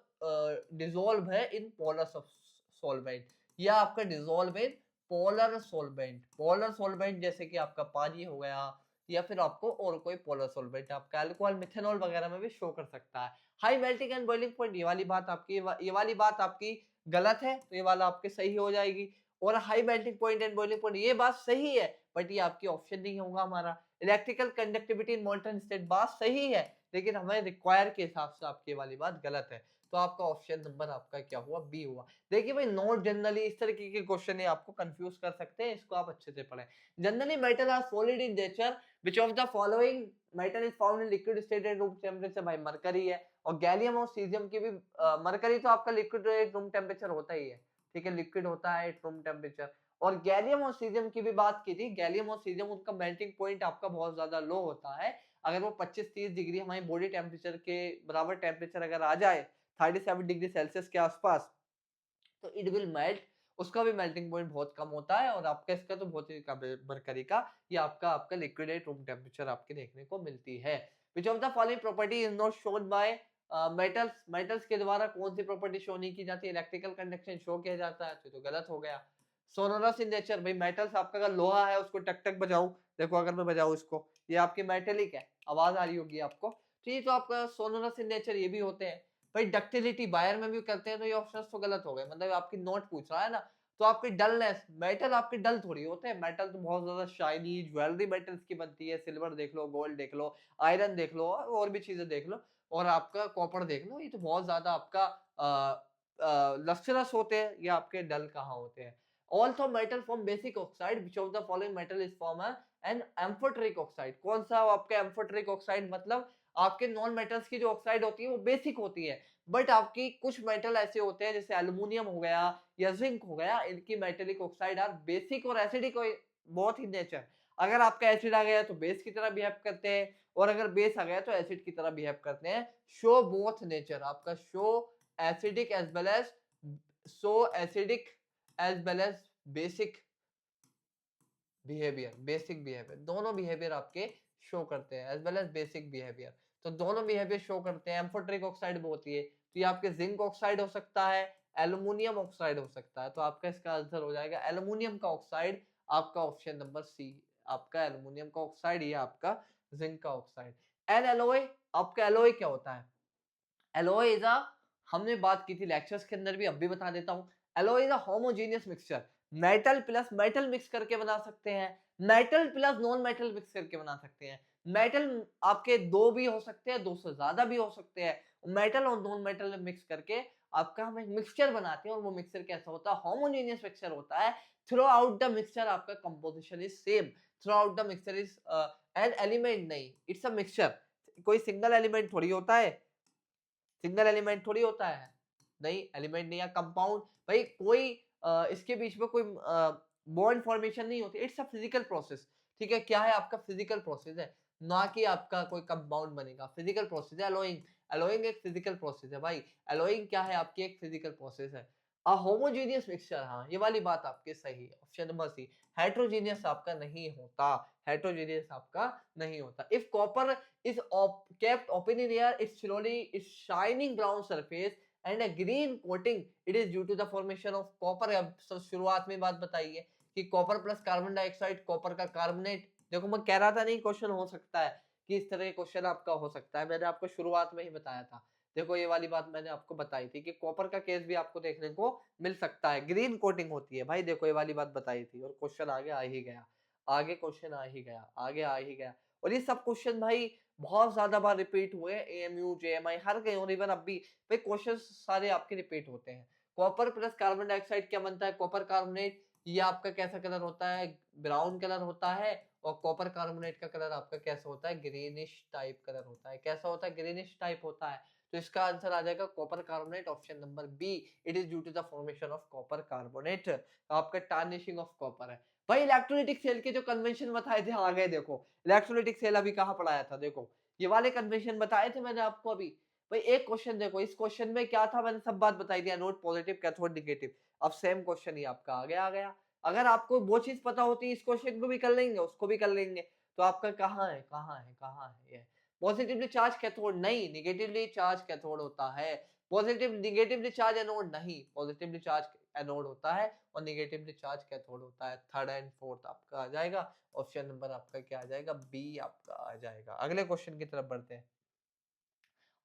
डिसॉल्व है इन पोलर सॉल्वेंट, या आपका dissolve in polar solvent. Polar solvent जैसे कि आपका पानी हो गया, या फिर आपको और कोई पोलर सॉल्वेंट आपका अल्कोहल, मिथेनॉल वगैरह में भी शो कर सकता है। High melting and boiling point, ये वाली बात आपकी, ये वाली बात आपकी गलत है, तो ये वाला आपके सही हो जाएगी। और high melting point and boiling point, ये बात सही है, बट ये आपकी ऑप्शन नहीं होगा हमारा। इलेक्ट्रिकल कंडक्टिविटी इन मोल्टन स्टेट, बात सही है, लेकिन हमें रिक्वायर के हिसाब से आपकी वाली बात गलत है। तो आपका ऑप्शन नंबर आपका क्या हुआ? बी हुआ। देखिए भाई, नॉट जनरली इस तरीके के क्वेश्चन आपको कंफ्यूज कर सकते हैं, इसको आप अच्छे से पढ़ें। Generally metal are solid in nature, which of the following metal is found in liquid state at room temperature? भाई मरकरी है, और गैलियम और सीजियम की भी मरकरी तो आपका लिक्विड एट रूम टेम्परेचर होता ही है, ठीक है? लिक्विड होता है एट रूम टेम्परेचर। और गैलियम और सीजियम की भी बात की थी, गैलियम और सीजियम उनका मेल्टिंग पॉइंट आपका बहुत ज्यादा लो होता है। अगर वो 25-30 डिग्री हमारी बॉडी टेम्परेचर के बराबर टेम्परेचर अगर आ जाए 37 डिग्री सेल्सियस के आसपास, तो इट विल मेल्ट। उसका भी मेल्टिंग पॉइंट बहुत कम होता है, और आपका इसका तो बहुत ही कम है। मरकरी का ये आपका लिक्विडेट रूम टेम्परेचर आपके देखने को मिलती है। Which of the following property is not shown by metals, metals के द्वारा कौन सी प्रॉपर्टी शो नहीं की जाती? इलेक्ट्रिकल कंडक्शन शो किया जाता है, तो गलत हो गया। सोनोरस इन नेचर, भाई मेटल्स आपका अगर लोहा है उसको टक टक बजाऊं, देखो अगर मैं बजाऊं इसको, ये आपकी मेटेलिक है, आवाज आ रही होगी आपको, तो ये तो आपका सोनोरस इन नेचर ये भी होते हैं। भाई डक्टिलिटी वायर में भी करते हैं, तो ये ऑप्शंस तो गलत हो गए, मतलब आपकी नोट पूछ रहा है ना, तो आपकी डलनेस, मेटल आपके डल थोड़ी होते हैं, मेटल तो बहुत ज्यादा शाइनी ज्वेलरी मेटल्स की बनती है, सिल्वर देख लो, गोल्ड देख लो, आयरन देख लो, और भी चीजें देख लो, और आपका कॉपर देख लो, ये तो बहुत ज्यादा आपका लस्ट्रस होते हैं, ये आपके डल कहाँ होते हैं। Also metal form basic oxide, which of the following metal is form an amphoteric oxide? कौन सा आपका amphoteric oxide, मतलब आपके नॉन मेटल्स की जो ऑक्साइड होती है वो बेसिक होती है, बट आपकी कुछ मेटल ऐसे होते हैं जैसे एल्युमिनियम हो गया या जिंक हो गया, इनकी मेटेलिक ऑक्साइड आर बेसिक और एसिडिक बहुत ही नेचर। अगर आपका एसिड आ गया तो बेस की तरह बिहेव करते हैं, और अगर बेस आ गया तो एसिड की तरह बिहेव करते हैं। शो बोथ नेचर, आपका show acidic as well as, show acidic as well as basic behaviour, basic behaviour, दोनों बिहेवियर आपके शो करते हैं, as well as basic behaviour, तो दोनों बिहेवियर शो करते हैं। एम्फोटेरिक ऑक्साइड भी होती है, तो ये आपके जिंक ऑक्साइड हो सकता है, एल्युमिनियम ऑक्साइड हो सकता है, तो आपका इसका आंसर हो जाएगा एल्युमिनियम का ऑक्साइड, आपका ऑप्शन नंबर सी, आपका एल्युमिनियम का ऑक्साइड, ये आपका जिंक का ऑक्साइड। एन एलॉय, आपका एलॉय क्या होता है? एलॉय इज अ, हमने बात की थी लेक्चर्स के अंदर भी, अब भी बता देता हूं, alloy is a homogeneous mixture, metal plus metal mix करके बना सकते हैं, metal plus non metal mix करके बना सकते हैं। मेटल आपके दो भी हो सकते हैं, दो से ज्यादा भी हो सकते हैं, मेटल और नॉन मेटल मिक्स करके आपका हम एक मिक्सचर बनाते हैं, और वो मिक्सचर कैसा होता है? होमोजेनियस मिक्सचर होता है। थ्रू आउट द मिक्सचर आपका composition is same, through out the mixture is an element नहीं, इट्स अ मिक्सचर, कोई सिंगल एलिमेंट थोड़ी होता है, सिंगल एलिमेंट थोड़ी होता है, नहीं एलिमेंट नहीं, या कंपाउंड, भाई कोई इसके बीच में कोई बॉन्ड फॉर्मेशन नहीं होती, इट्स अ फिजिकल प्रोसेस। ठीक है, क्या है आपका? फिजिकल प्रोसेस है, ना कि आपका कोई कंपाउंड बनेगा, फिजिकल प्रोसेस है अलोइंग। अलोइंग एक फिजिकल प्रोसेस है भाई, अलोइंग क्या है आपकी? एक फिजिकल प्रोसेस है। अ होमोजेनियस मिक्सचर, हाँ ये वाली बात आपकी सही है, ऑप्शन नंबर सी। हेट्रोजेनियस आपका नहीं होता, हेट्रोजेनियस आपका नहीं होता। If copper is kept open in air, it slowly is shining brown surface and a green coating, it is due to the formation of copper। अब शुरुआत में बात बताई है कि copper plus carbon dioxide, copper का कार्बोनेट, देखो मैं कह रहा था नहीं क्वेश्चन हो सकता है, कि इस तरह के क्वेश्चन आपका हो सकता है, मैंने आपको शुरुआत में ही बताया था। देखो ये वाली बात मैंने आपको बताई थी कि कॉपर का केस भी आपको देखने को मिल सकता है, ग्रीन कोटिंग होती है भाई, देखो ये वाली बात बताई थी, और क्वेश्चन आगे आ ही गया, आगे क्वेश्चन आ ही गया, आगे आ ही गया। और ये सब क्वेश्चन भाई बहुत ज्यादा बार रिपीट हुए, एएमयू जेएमआई हर कहीं, और इवन अब भी भाई क्वेश्चन सारे आपके रिपीट होते हैं। कॉपर प्लस कार्बन डाइऑक्साइड क्या बनता है? कॉपर कार्बोनेट, ये आपका कैसा कलर होता है? ब्राउन कलर होता है, और कॉपर कार्बोनेट का कलर आपका कैसा होता है? ग्रीनिश टाइप कलर होता है। कैसा होता है? ग्रीनिश टाइप होता है। तो इसका आंसर आ जाएगा copper carbonate, option number B, it is due to the formation of copper carbonate, आपका टार्निशिंग ऑफ कॉपर है। भाई इलेक्ट्रोलाइटिक सेल के जो कन्वेंशन बताए थे आ गए, देखो इलेक्ट्रोलाइटिक सेल अभी कहाँ पढ़ाया था, देखो ये वाले कन्वेंशन बताए थे मैंने आपको अभी। भाई एक क्वेश्चन देखो, इस क्वेश्चन में क्या था, मैंने सब बात बताई थी, एनोड पॉजिटिव कैथोड नेगेटिव। अब सेम क्वेश्चन ही आपका आ गया। अगर आपको वो चीज पता होती, इस क्वेश्चन को भी कर लेंगे, उसको भी कर लेंगे, तो आपका कहाँ है ये? पॉजिटिवली चार्ज कैथोड नहीं, निगेटिवली चार्ज कैथोड होता है। पॉजिटिव निगेटिवली चार्ज एनोड नहीं, पॉजिटिवली चार्ज एनोड होता है, और निगेटिवली चार्ज कैथोड होता है। थर्ड एंड फोर्थ आपका आ जाएगा, ऑप्शन नंबर आपका क्या आ जाएगा? बी आपका आ जाएगा। अगले क्वेश्चन की तरफ बढ़ते हैं।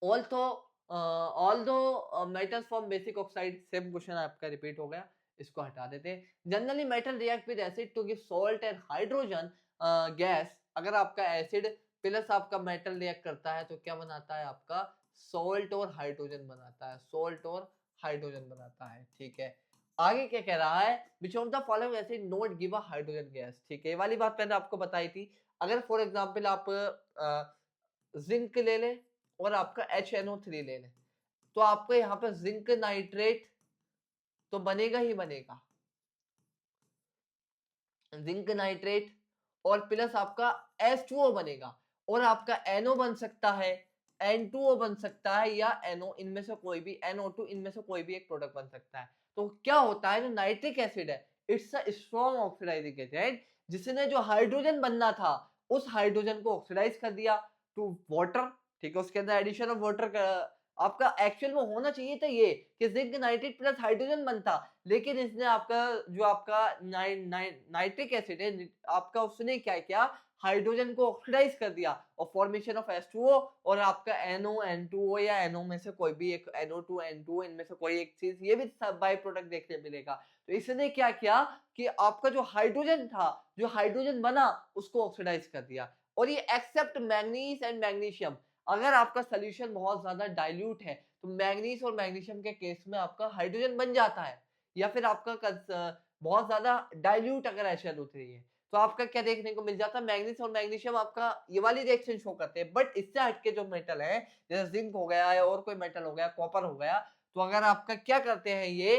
Although although metals form basic oxide, same question आपका रिपीट हो गया, इसको हटा देते हैं। Generally metal react with acid to give salt and hydrogen gas, अगर आपका एसिड प्लस आपका मेटल रिएक्ट करता है तो क्या बनाता है? आपका सॉल्ट और हाइड्रोजन बनाता है, सॉल्ट और हाइड्रोजन बनाता है। ठीक है, आगे क्या कह रहा है? Which of the following acid not give a hydrogen gas. ठीक है, ये वाली बात मैंने आपको बताई थी। अगर फॉर एग्जांपल आप जिंक ले लें और आपका HNO3 ले लें, तो आपको यहाँ पे जिंक नाइट्रेट तो बनेगा ही बनेगा, जिंक नाइट्रेट और प्लस आपका H2O बनेगा और आपका NO बन सकता है, N2O बन सकता है या NO, इनमें से कोई भी, NO2, इनमें से कोई भी एक प्रोडक्ट बन सकता है। तो क्या होता है, जो नाइट्रिक एसिड है, it's a strong oxidizing agent, जिसने जो हाइड्रोजन बनना था उस हाइड्रोजन को ऑक्सीडाइज कर दिया टू वाटर। ठीक है, उसके अंदर एडिशन ऑफ वाटर आपका एक्चुअल में होना चाहिए था ये कि जिंक नाइट्रेट प्लस हाइड्रोजन बनता, लेकिन इसने आपका जो आपका नाइट्रिक एसिड है आपका, उसने क्या किया, हाइड्रोजन को ऑक्सीडाइज कर दिया और फॉर्मेशन ऑफ H2O और आपका NO N2O या NO में से कोई भी एक, NO2 N2O, इनमें से कोई एक चीज, ये भी सब बाई प्रोडक्ट देखने मिलेगा। तो इसने क्या किया कि आपका जो हाइड्रोजन था, जो हाइड्रोजन बना, उसको ऑक्सीडाइज कर दिया। और ये एक्सेप्ट मैग्नीज एंड मैग्नीशियम, अगर आपका सोल्यूशन बहुत ज्यादा डाइल्यूट है तो मैग्नीज और मैग्नीशियम के केस में आपका हाइड्रोजन बन जाता है, या फिर आपका बहुत ज्यादा डाइल्यूट अगर HNO3 है तो आपका क्या देखने को मिल जाता है, मैग्नीज और मैग्नीशियम आपका ये वाली रिएक्शन शो करते हैं। बट इससे हटके जो मेटल है, जैसे जिंक हो गया या और कोई मेटल हो गया, कॉपर हो गया, तो अगर आपका क्या करते हैं ये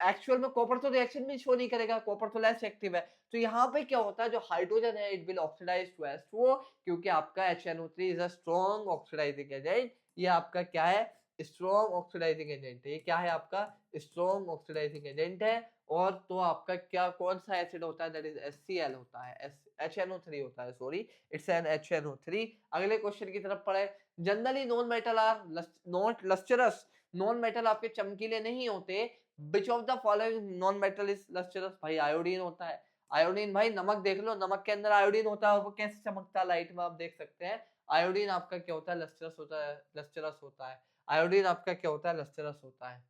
एक्चुअल में कॉपर तो रिएक्शन में शो नहीं करेगा, कॉपर तो लेस एक्टिव है। तो यहाँ पे क्या होता है, जो हाइड्रोजन है it will oxidise to H2O, क्योंकि आपका HNO3 is a strong oxidizing agent. ये आपका क्या है, स्ट्रॉन्ग ऑक्सीडाइजिंग एजेंट है। ये क्या है आपका, स्ट्रॉन्ग ऑक्सीडाइजिंग एजेंट है। और तो आपका क्या, कौन सा एसिड होता है, दैट इज HCl होता है, HNO3 होता है, सॉरी, इट्स एन HNO3। अगले क्वेश्चन की तरफ पढ़े। Generally non metal are not lustrous, non metal आपके चमकीले नहीं होते। Which of the following non metal is lustrous, भाई आयोडीन होता है। आयोडीन, भाई नमक देख लो, नमक के अंदर आयोडीन होता है, वो कैसे चमकता है लाइट में, आप देख सकते हैं। आयोडीन आपका क्या होता है, लस्टरस होता है, लस्टरस होता है। आयोडीन आपका क्या होता है, लस्टरस होता है।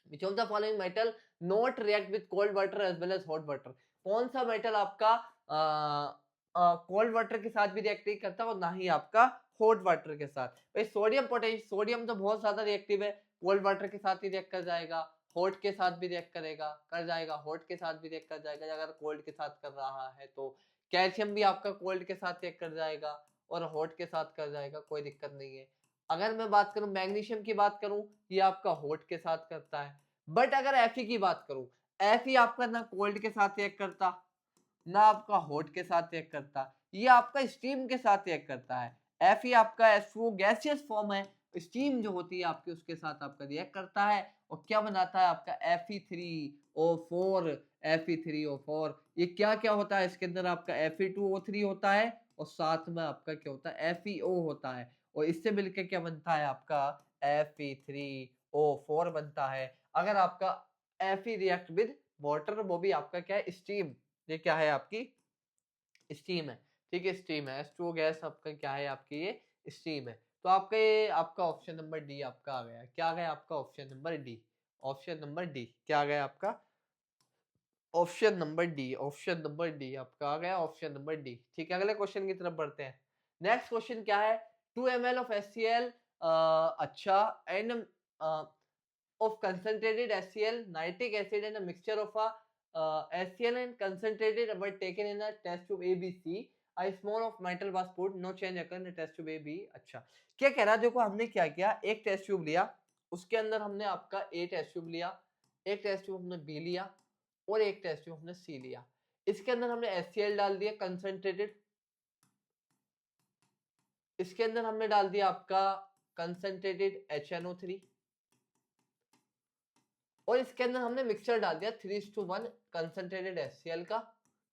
Which of the following metal not react with cold water as well as hot water, कौन सा मेटल आपका कोल्ड वाटर के साथ भी रिएक्ट नहीं करता और ना ही आपका हॉट वाटर के साथ। भाई सोडियम, पोटेशियम, सोडियम तो बहुत ज्यादा रिएक्टिव है, कोल्ड वाटर के साथ ही रिएक्ट कर जाएगा, हॉट के साथ भी रिएक्ट करेगा, कर जाएगा, हॉट के साथ भी रिएक्ट कर जाएगा अगर कोल्ड के साथ कर रहा है तो। कैल्शियम भी आपका कोल्ड के साथ रिएक्ट कर जाएगा और हॉट के साथ कर जाएगा, कोई दिक्कत नहीं है। अगर मैं बात करूं मैग्नीशियम की बात करूं, ये आपका हॉट के साथ करता है। बट अगर Fe की बात करूं, Fe आपका ना कोल्ड के साथ रिएक्ट करता, ना आपका हॉट के साथ रिएक्ट करता, ये आपका स्टीम के साथ रिएक्ट करता है। Fe आपका H2O गैसियस फॉर्म है, स्टीम जो होती है आपकी उसके साथ आपका रिएक्ट करता है और क्या बनाता है आपका Fe3O4, Fe3O4। ये क्या क्या होता है इसके अंदर, आपका Fe2O3 होता है और साथ में आपका क्या होता है, FeO होता है, और इससे मिलकर क्या बनता है आपका Fe3O4 बनता है। अगर आपका Fe रिएक्ट विद वाटर, वो भी आपका क्या है, स्टीम, ये क्या है आपकी स्टीम है। ठीक है, स्टीम है, H2O गैस आपका क्या है, आपकी ये स्टीम है। तो आपका ये आपका ऑप्शन नंबर डी आपका आ गया। क्या आ गया आपका option number D, option number D क्या आ गया आपका, option number D, option number D आपका आ गया, ऑप्शन नंबर डी। ठीक है, अगले क्वेश्चन की तरफ बढ़ते हैं। नेक्स्ट क्वेश्चन क्या है, 2 ml ऑफ HCl, अच्छा, and of concentrated HCl, nitric acid and a mixture of HCl and concentrated were taken in a test tube ABC. A small of metal was put, no change occurred in the test tube AB। अच्छा, क्या कह रहा है, देखो हमने क्या किया, एक टेस्ट ट्यूब लिया, उसके अंदर हमने आपका A टेस्ट ट्यूब लिया, एक टेस्ट ट्यूब हमने B लिया और एक टेस्ट ट्यूब हमने C लिया। इसके अंदर हमने HCl डाल दिया कंसंट्रेटेड, इसके अंदर हमने डाल दिया आपका कंसंट्रेटेड HNO3 और इसके अंदर हमने मिक्सचर डाल दिया 3:1 कंसंट्रेटेड HCl का,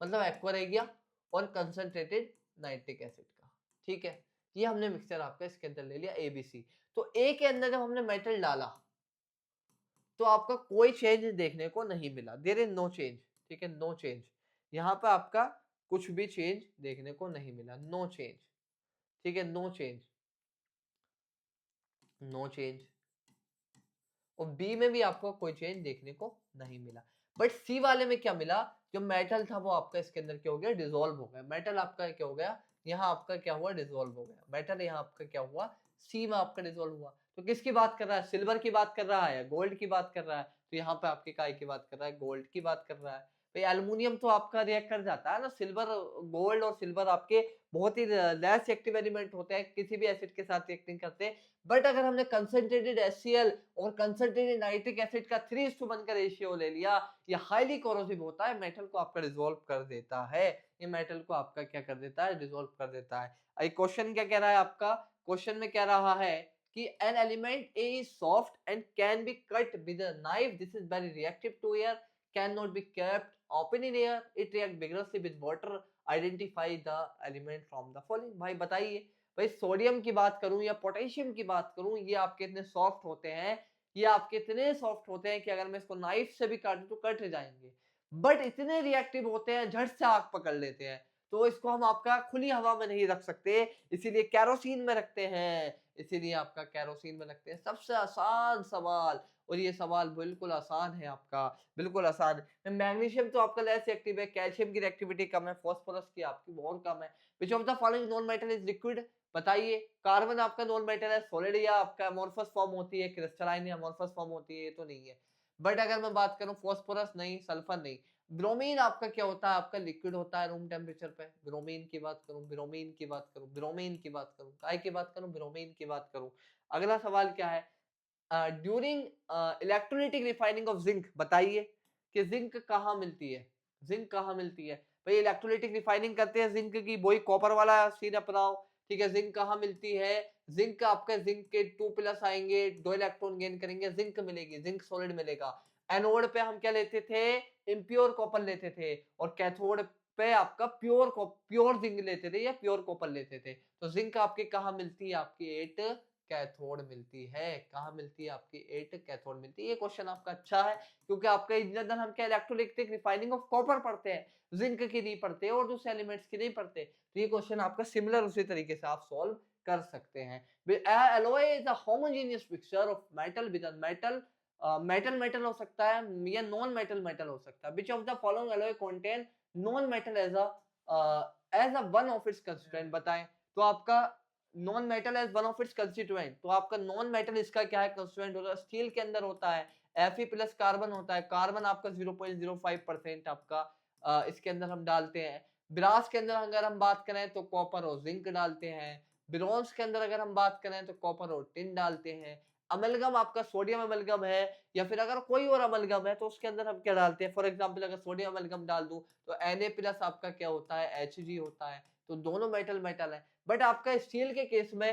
मतलब एक्वा रेगिया, और कंसंट्रेटेड नाइट्रिक एसिड का। ठीक है, ये हमने मिक्सचर आपका इसके अंदर ले लिया ABC। तो A के अंदर जब हमने मेटल डाला तो आपका कोई चेंज देखने को नहीं मिला, देयर इज नो चेंज। ठीक है, नो चेंज, यहाँ पे आपका कुछ भी चेंज देखने को नहीं मिला, नो चेंज। ठीक है, नो चेंज, नो चेंज। और बी में भी आपको कोई चेंज देखने को नहीं मिला। बट सी वाले में क्या मिला, जो मेटल था वो आपका इसके अंदर क्या हो गया, डिसॉल्व हो गया। मेटल आपका क्या हो गया, यहाँ आपका क्या हुआ, डिसॉल्व हो गया। मेटल यहाँ आपका क्या हुआ, सी में आपका डिसॉल्व हुआ। तो किसकी बात कर रहा है, सिल्वर की बात कर रहा है या गोल्ड की बात कर रहा है, तो यहाँ पे आपके काय की बात कर रहा है, गोल्ड की बात कर रहा है। भाई एल्युमिनियम तो आपका रिएक्ट कर जाता है ना, सिल्वर, गोल्ड और सिल्वर आपके बहुत ही लेस एक्टिव एलिमेंट होते हैं, किसी भी एसिड के साथ रिएक्टिंग करते हैं। बट अगर हमने कंसंट्रेटेड HCl और कंसंट्रेटेड नाइट्रिक एसिड का 3:1 का रेशियो ले लिया, ये हाईली कोरोसिव होता है, मेटल को आपका डिसॉल्व कर देता है, ये मेटल को आपका क्या कर देता है, डिसॉल्व कर देता है। अभी क्वेश्चन क्या कह रहा है आपका, क्वेश्चन में कह रहा है कि an element A is soft and can be cut with a knife, this is very reactive to air, can not be kept open in air, it react vigorously with water, identify the element from the following. भाई बताइए, भाई sodium की बात करूं या potassium की बात करूं, ये आपके इतने सॉफ्ट होते हैं, ये आपके इतने सॉफ्ट होते हैं कि अगर मैं इसको नाइफ से भी काटूं तो कट जाएंगे, बट इतने रिएक्टिव होते हैं, झट से आग पकड़ लेते हैं, तो इसको हम आपका खुली हवा में नहीं रख सकते, इसीलिए कैरोसिन में रखते हैं, इसीलिए आपका कैरोसिन में रखते हैं। सबसे आसान सवाल, और ये सवाल बिल्कुल आसान है आपका, बिल्कुल आसान है। मैग्नीशियम तो आपका लेस एक्टिव है, कैल्शियम की रिएक्टिविटी कम है, फास्फोरस की आपकी बहुत कम है। Which of the following non metal is liquid, बताइए। कार्बन आपका नॉन मेटल है, सॉलिड या आपका अमोर्फस फॉर्म होती है, क्रिस्टलाइन या अमोर्फस फॉर्म होती है, ये तो नहीं है। बट अगर मैं बात करूं फास्फोरस नहीं, सल्फर नहीं। ब्रोमीन आपका क्या होता है, आपका लिक्विड होता है रूम टेम्परेचर पे। ब्रोमीन की बात करूं, ब्रोमीन की बात करूं, ब्रोमीन की बात करूं, काय की बात करूं, ब्रोमीन की बात करूं। अगला सवाल क्या है, during electrolytic refining of zinc, बताइए कि जिंक कहाँ मिलती है, जिंक कहाँ मिलती है। भाई इलेक्ट्रोलिटिक रिफाइनिंग करते हैं जिंक की, वही कॉपर वाला सीन अपनाओ, ठीक है। जिंक कहाँ मिलती है, जिंक आपका, जिंक के 2+ आएंगे, 2 इलेक्ट्रॉन गेन करेंगे, जिंक मिलेगी, जिंक सॉलिड मिलेगा। एनोड पे हम क्या लेते थे, इम्प्योर कॉपर लेते थे, और कैथोड पे आपका प्योर जिंक लेते थे या प्योर कॉपर लेते थे। तो जिंक आपकी कहाँ मिलती है, आपकी 8 कैथोड मिलती है, कहाँ मिलती है, आपकी 8 कैथोड मिलती है। ये क्वेश्चन आपका अच्छा है, क्योंकि आपका इंजीनियर हम क्या इलेक्ट्रोलिटिक रिफाइनिंग ऑफ कॉपर पढ़ते हैं, जिंक की नहीं पढ़ते और दूसरे एलिमेंट्स की नहीं पढ़ते। तो ये क्वेश्चन आपका सिमिलर उसी तरीके से आप सॉल्व कर सकते हैं। Alloy is a homogeneous mixture of metal with metal, metal metal हो सकता है या नॉन मेटल मेटल हो सकता है। Which of the following alloy contain non metal as a one of its constituent, बताएं। तो आपका non metal as one of its constituent, तो आपका नॉन मेटल इसका क्या है, कंस्टिट्यूएंट होता है, स्टील के अंदर होता है Fe प्लस कार्बन होता है, कार्बन आपका 0.05% आपका इसके अंदर हम डालते हैं। ब्रास के अंदर अगर हम बात करें तो कॉपर और जिंक डालते हैं। ब्रोंज के अंदर अगर हम बात करें तो कॉपर और टिन डालते हैं। अमलगम आपका सोडियम अमलगम है, या फिर अगर कोई और अमलगम है तो उसके अंदर हम क्या डालते हैं, फॉर एग्जांपल अगर सोडियम अमलगम डाल दूं तो Na प्लस आपका क्या होता है, Hg होता है। तो दोनों मेटल मेटल है, बट आपका स्टील के केस में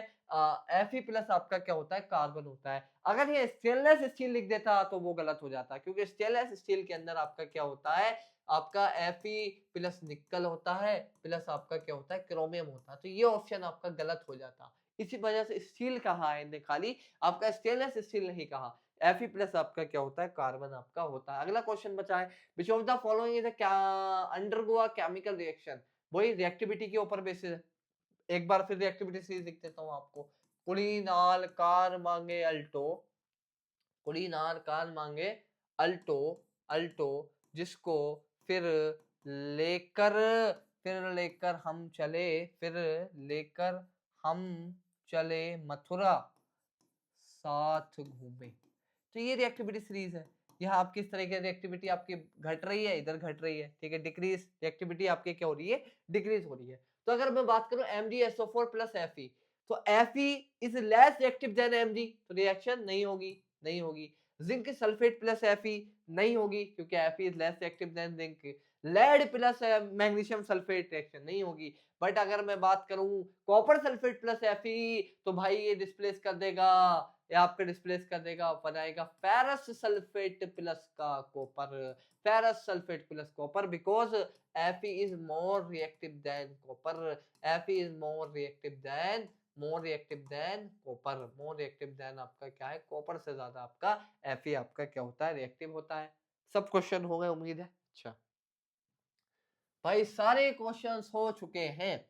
Fe प्लस आपका क्या होता है, कार्बन होता है। अगर ये स्टेनलेस स्टील लिख देता तो वो गलत हो जाता, क्योंकि स्टेनलेस स्टील के अंदर आपका क्या होता है, आपका Fe प्लस निकल होता है, प्लस आपका क्या होता है, क्रोमियम होता है। तो ये ऑप्शन आपका गलत हो जाता, इसी वजह से स्टील कहा है इन्हें, खाली आपका स्टेनलेस स्टील नहीं कहा। Fe प्लस आपका क्या होता है, कार्बन आपका होता है। अगला क्वेश्चन बचा है, which of the following is क्या अंडरगो अ केमिकल रिएक्शन, वही रिएक्टिविटी के ऊपर बेसिस है। एक बार फिर रिएक्टिविटी सीरीज लिख देता हूँ आपको। कुलीनाल कार मांगे अल्टो, कुलीनार कार मांगे अल्टो, अल्टो जिसको फिर लेकर, फिर लेकर हम चले, फिर लेकर हम चले मथुरा, साथ घूमे। तो ये रिएक्टिविटी सीरीज है। यहाँ आपकी इस तरह की रिएक्टिविटी आपकी घट रही है, इधर घट रही है, ठीक है। डिक्रीज रिएक्टिविटी आपकी क्या हो रही है, डिक्रीज हो रही है। तो अगर मैं बात करूं MgSO4 प्लस Fe, तो Fe is less reactive then Mg, तो रिएक्शन नहीं होगी, नहीं होगी। जिंक सल्फेट प्लस Fe नहीं होगी, क्योंकि Fe is less reactive than zinc. Lead plus magnesium sulphate reaction नहीं होगी। बट अगर मैं बात करूं कॉपर सल्फेट प्लस Fe, तो भाई ये डिस्प्लेस कर देगा, ये आपका डिस्प्लेस कर देगा, बनाएगा फेरस सल्फेट प्लस का copper, ferrous sulphate plus copper, because Fe is more reactive than copper, Fe is more reactive than, more reactive than copper, more reactive than आपका क्या है, कॉपर से ज्यादा आपका Fe आपका क्या होता है, रिएक्टिव होता है। सब क्वेश्चन हो गए उम्मीद है। अच्छा भाई सारे क्वेश्चंस हो चुके हैं,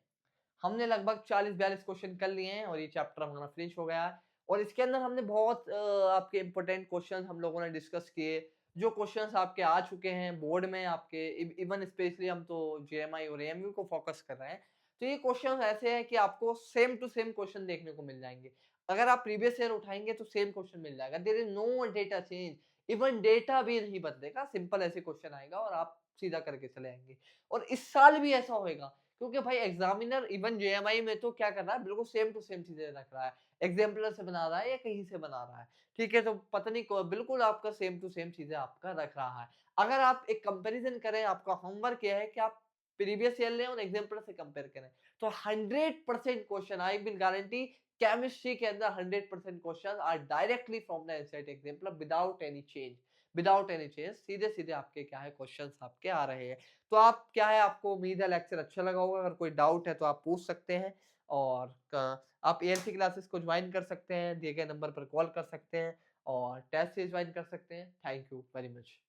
हमने लगभग 40-42 क्वेश्चन कर लिए हैं और ये चैप्टर हमारा फिनिश हो गया है। और इसके अंदर हमने बहुत आपके इंपॉर्टेंट क्वेश्चन हम लोगों ने डिस्कस किए, जो क्वेश्चंस आपके आ चुके हैं बोर्ड में आपके, इवन स्पेशली हम तो जेएमआई और एएमयू को फोकस कर रहे हैं। तो ये क्वेश्चंस ऐसे हैं कि आपको सेम टू सेम क्वेश्चन देखने को मिल जाएंगे। अगर आप प्रीवियस ईयर उठाएंगे तो सेम क्वेश्चन मिल जाएगा, there is no data change, even data भी नहीं बदलेगा, सिंपल ऐसे क्वेश्चन आएगा और आप सीधा करके चले आएँगे। और इस साल भी ऐसा होएगा क्योंकि भाई एग्ज़ामिनर इवन जेईई में तो क्या कर रहा है, बिल्कुल सेम टू सेम चीज़ें रख रहा है। एग्ज़ाम्पलर से बना रहा है या कहीं से बना रहा है, ठीक है? तो पता नहीं को बिल्कुल आपका सेम टू सेम चीज़ें आपका रख रहा है। अगर आप एक कंपैरिज़न करें, आपका होमवर्क ये है कि आप प्रीवियस ईयर लें और एग्ज़ाम्पलर से कंपेयर करें। तो 100% question I will guarantee chemistry के अंदर 100% question are directly from the NCERT exemplar without any change सीधे-सीधे आपके क्या है क्वेश्चंस आपके आ रहे हैं। तो आप क्या है आपको उम्मीद है लेक्चर अच्छा लगा होगा, अगर कोई डाउट है तो आप पूछ सकते हैं और क आप एएलसी क्लासेस को ज्वाइन कर सकते हैं, दिए गए नंबर पर कॉल कर सकते हैं और टेस्ट से ज्वाइन कर सकते हैं। Thank you very much.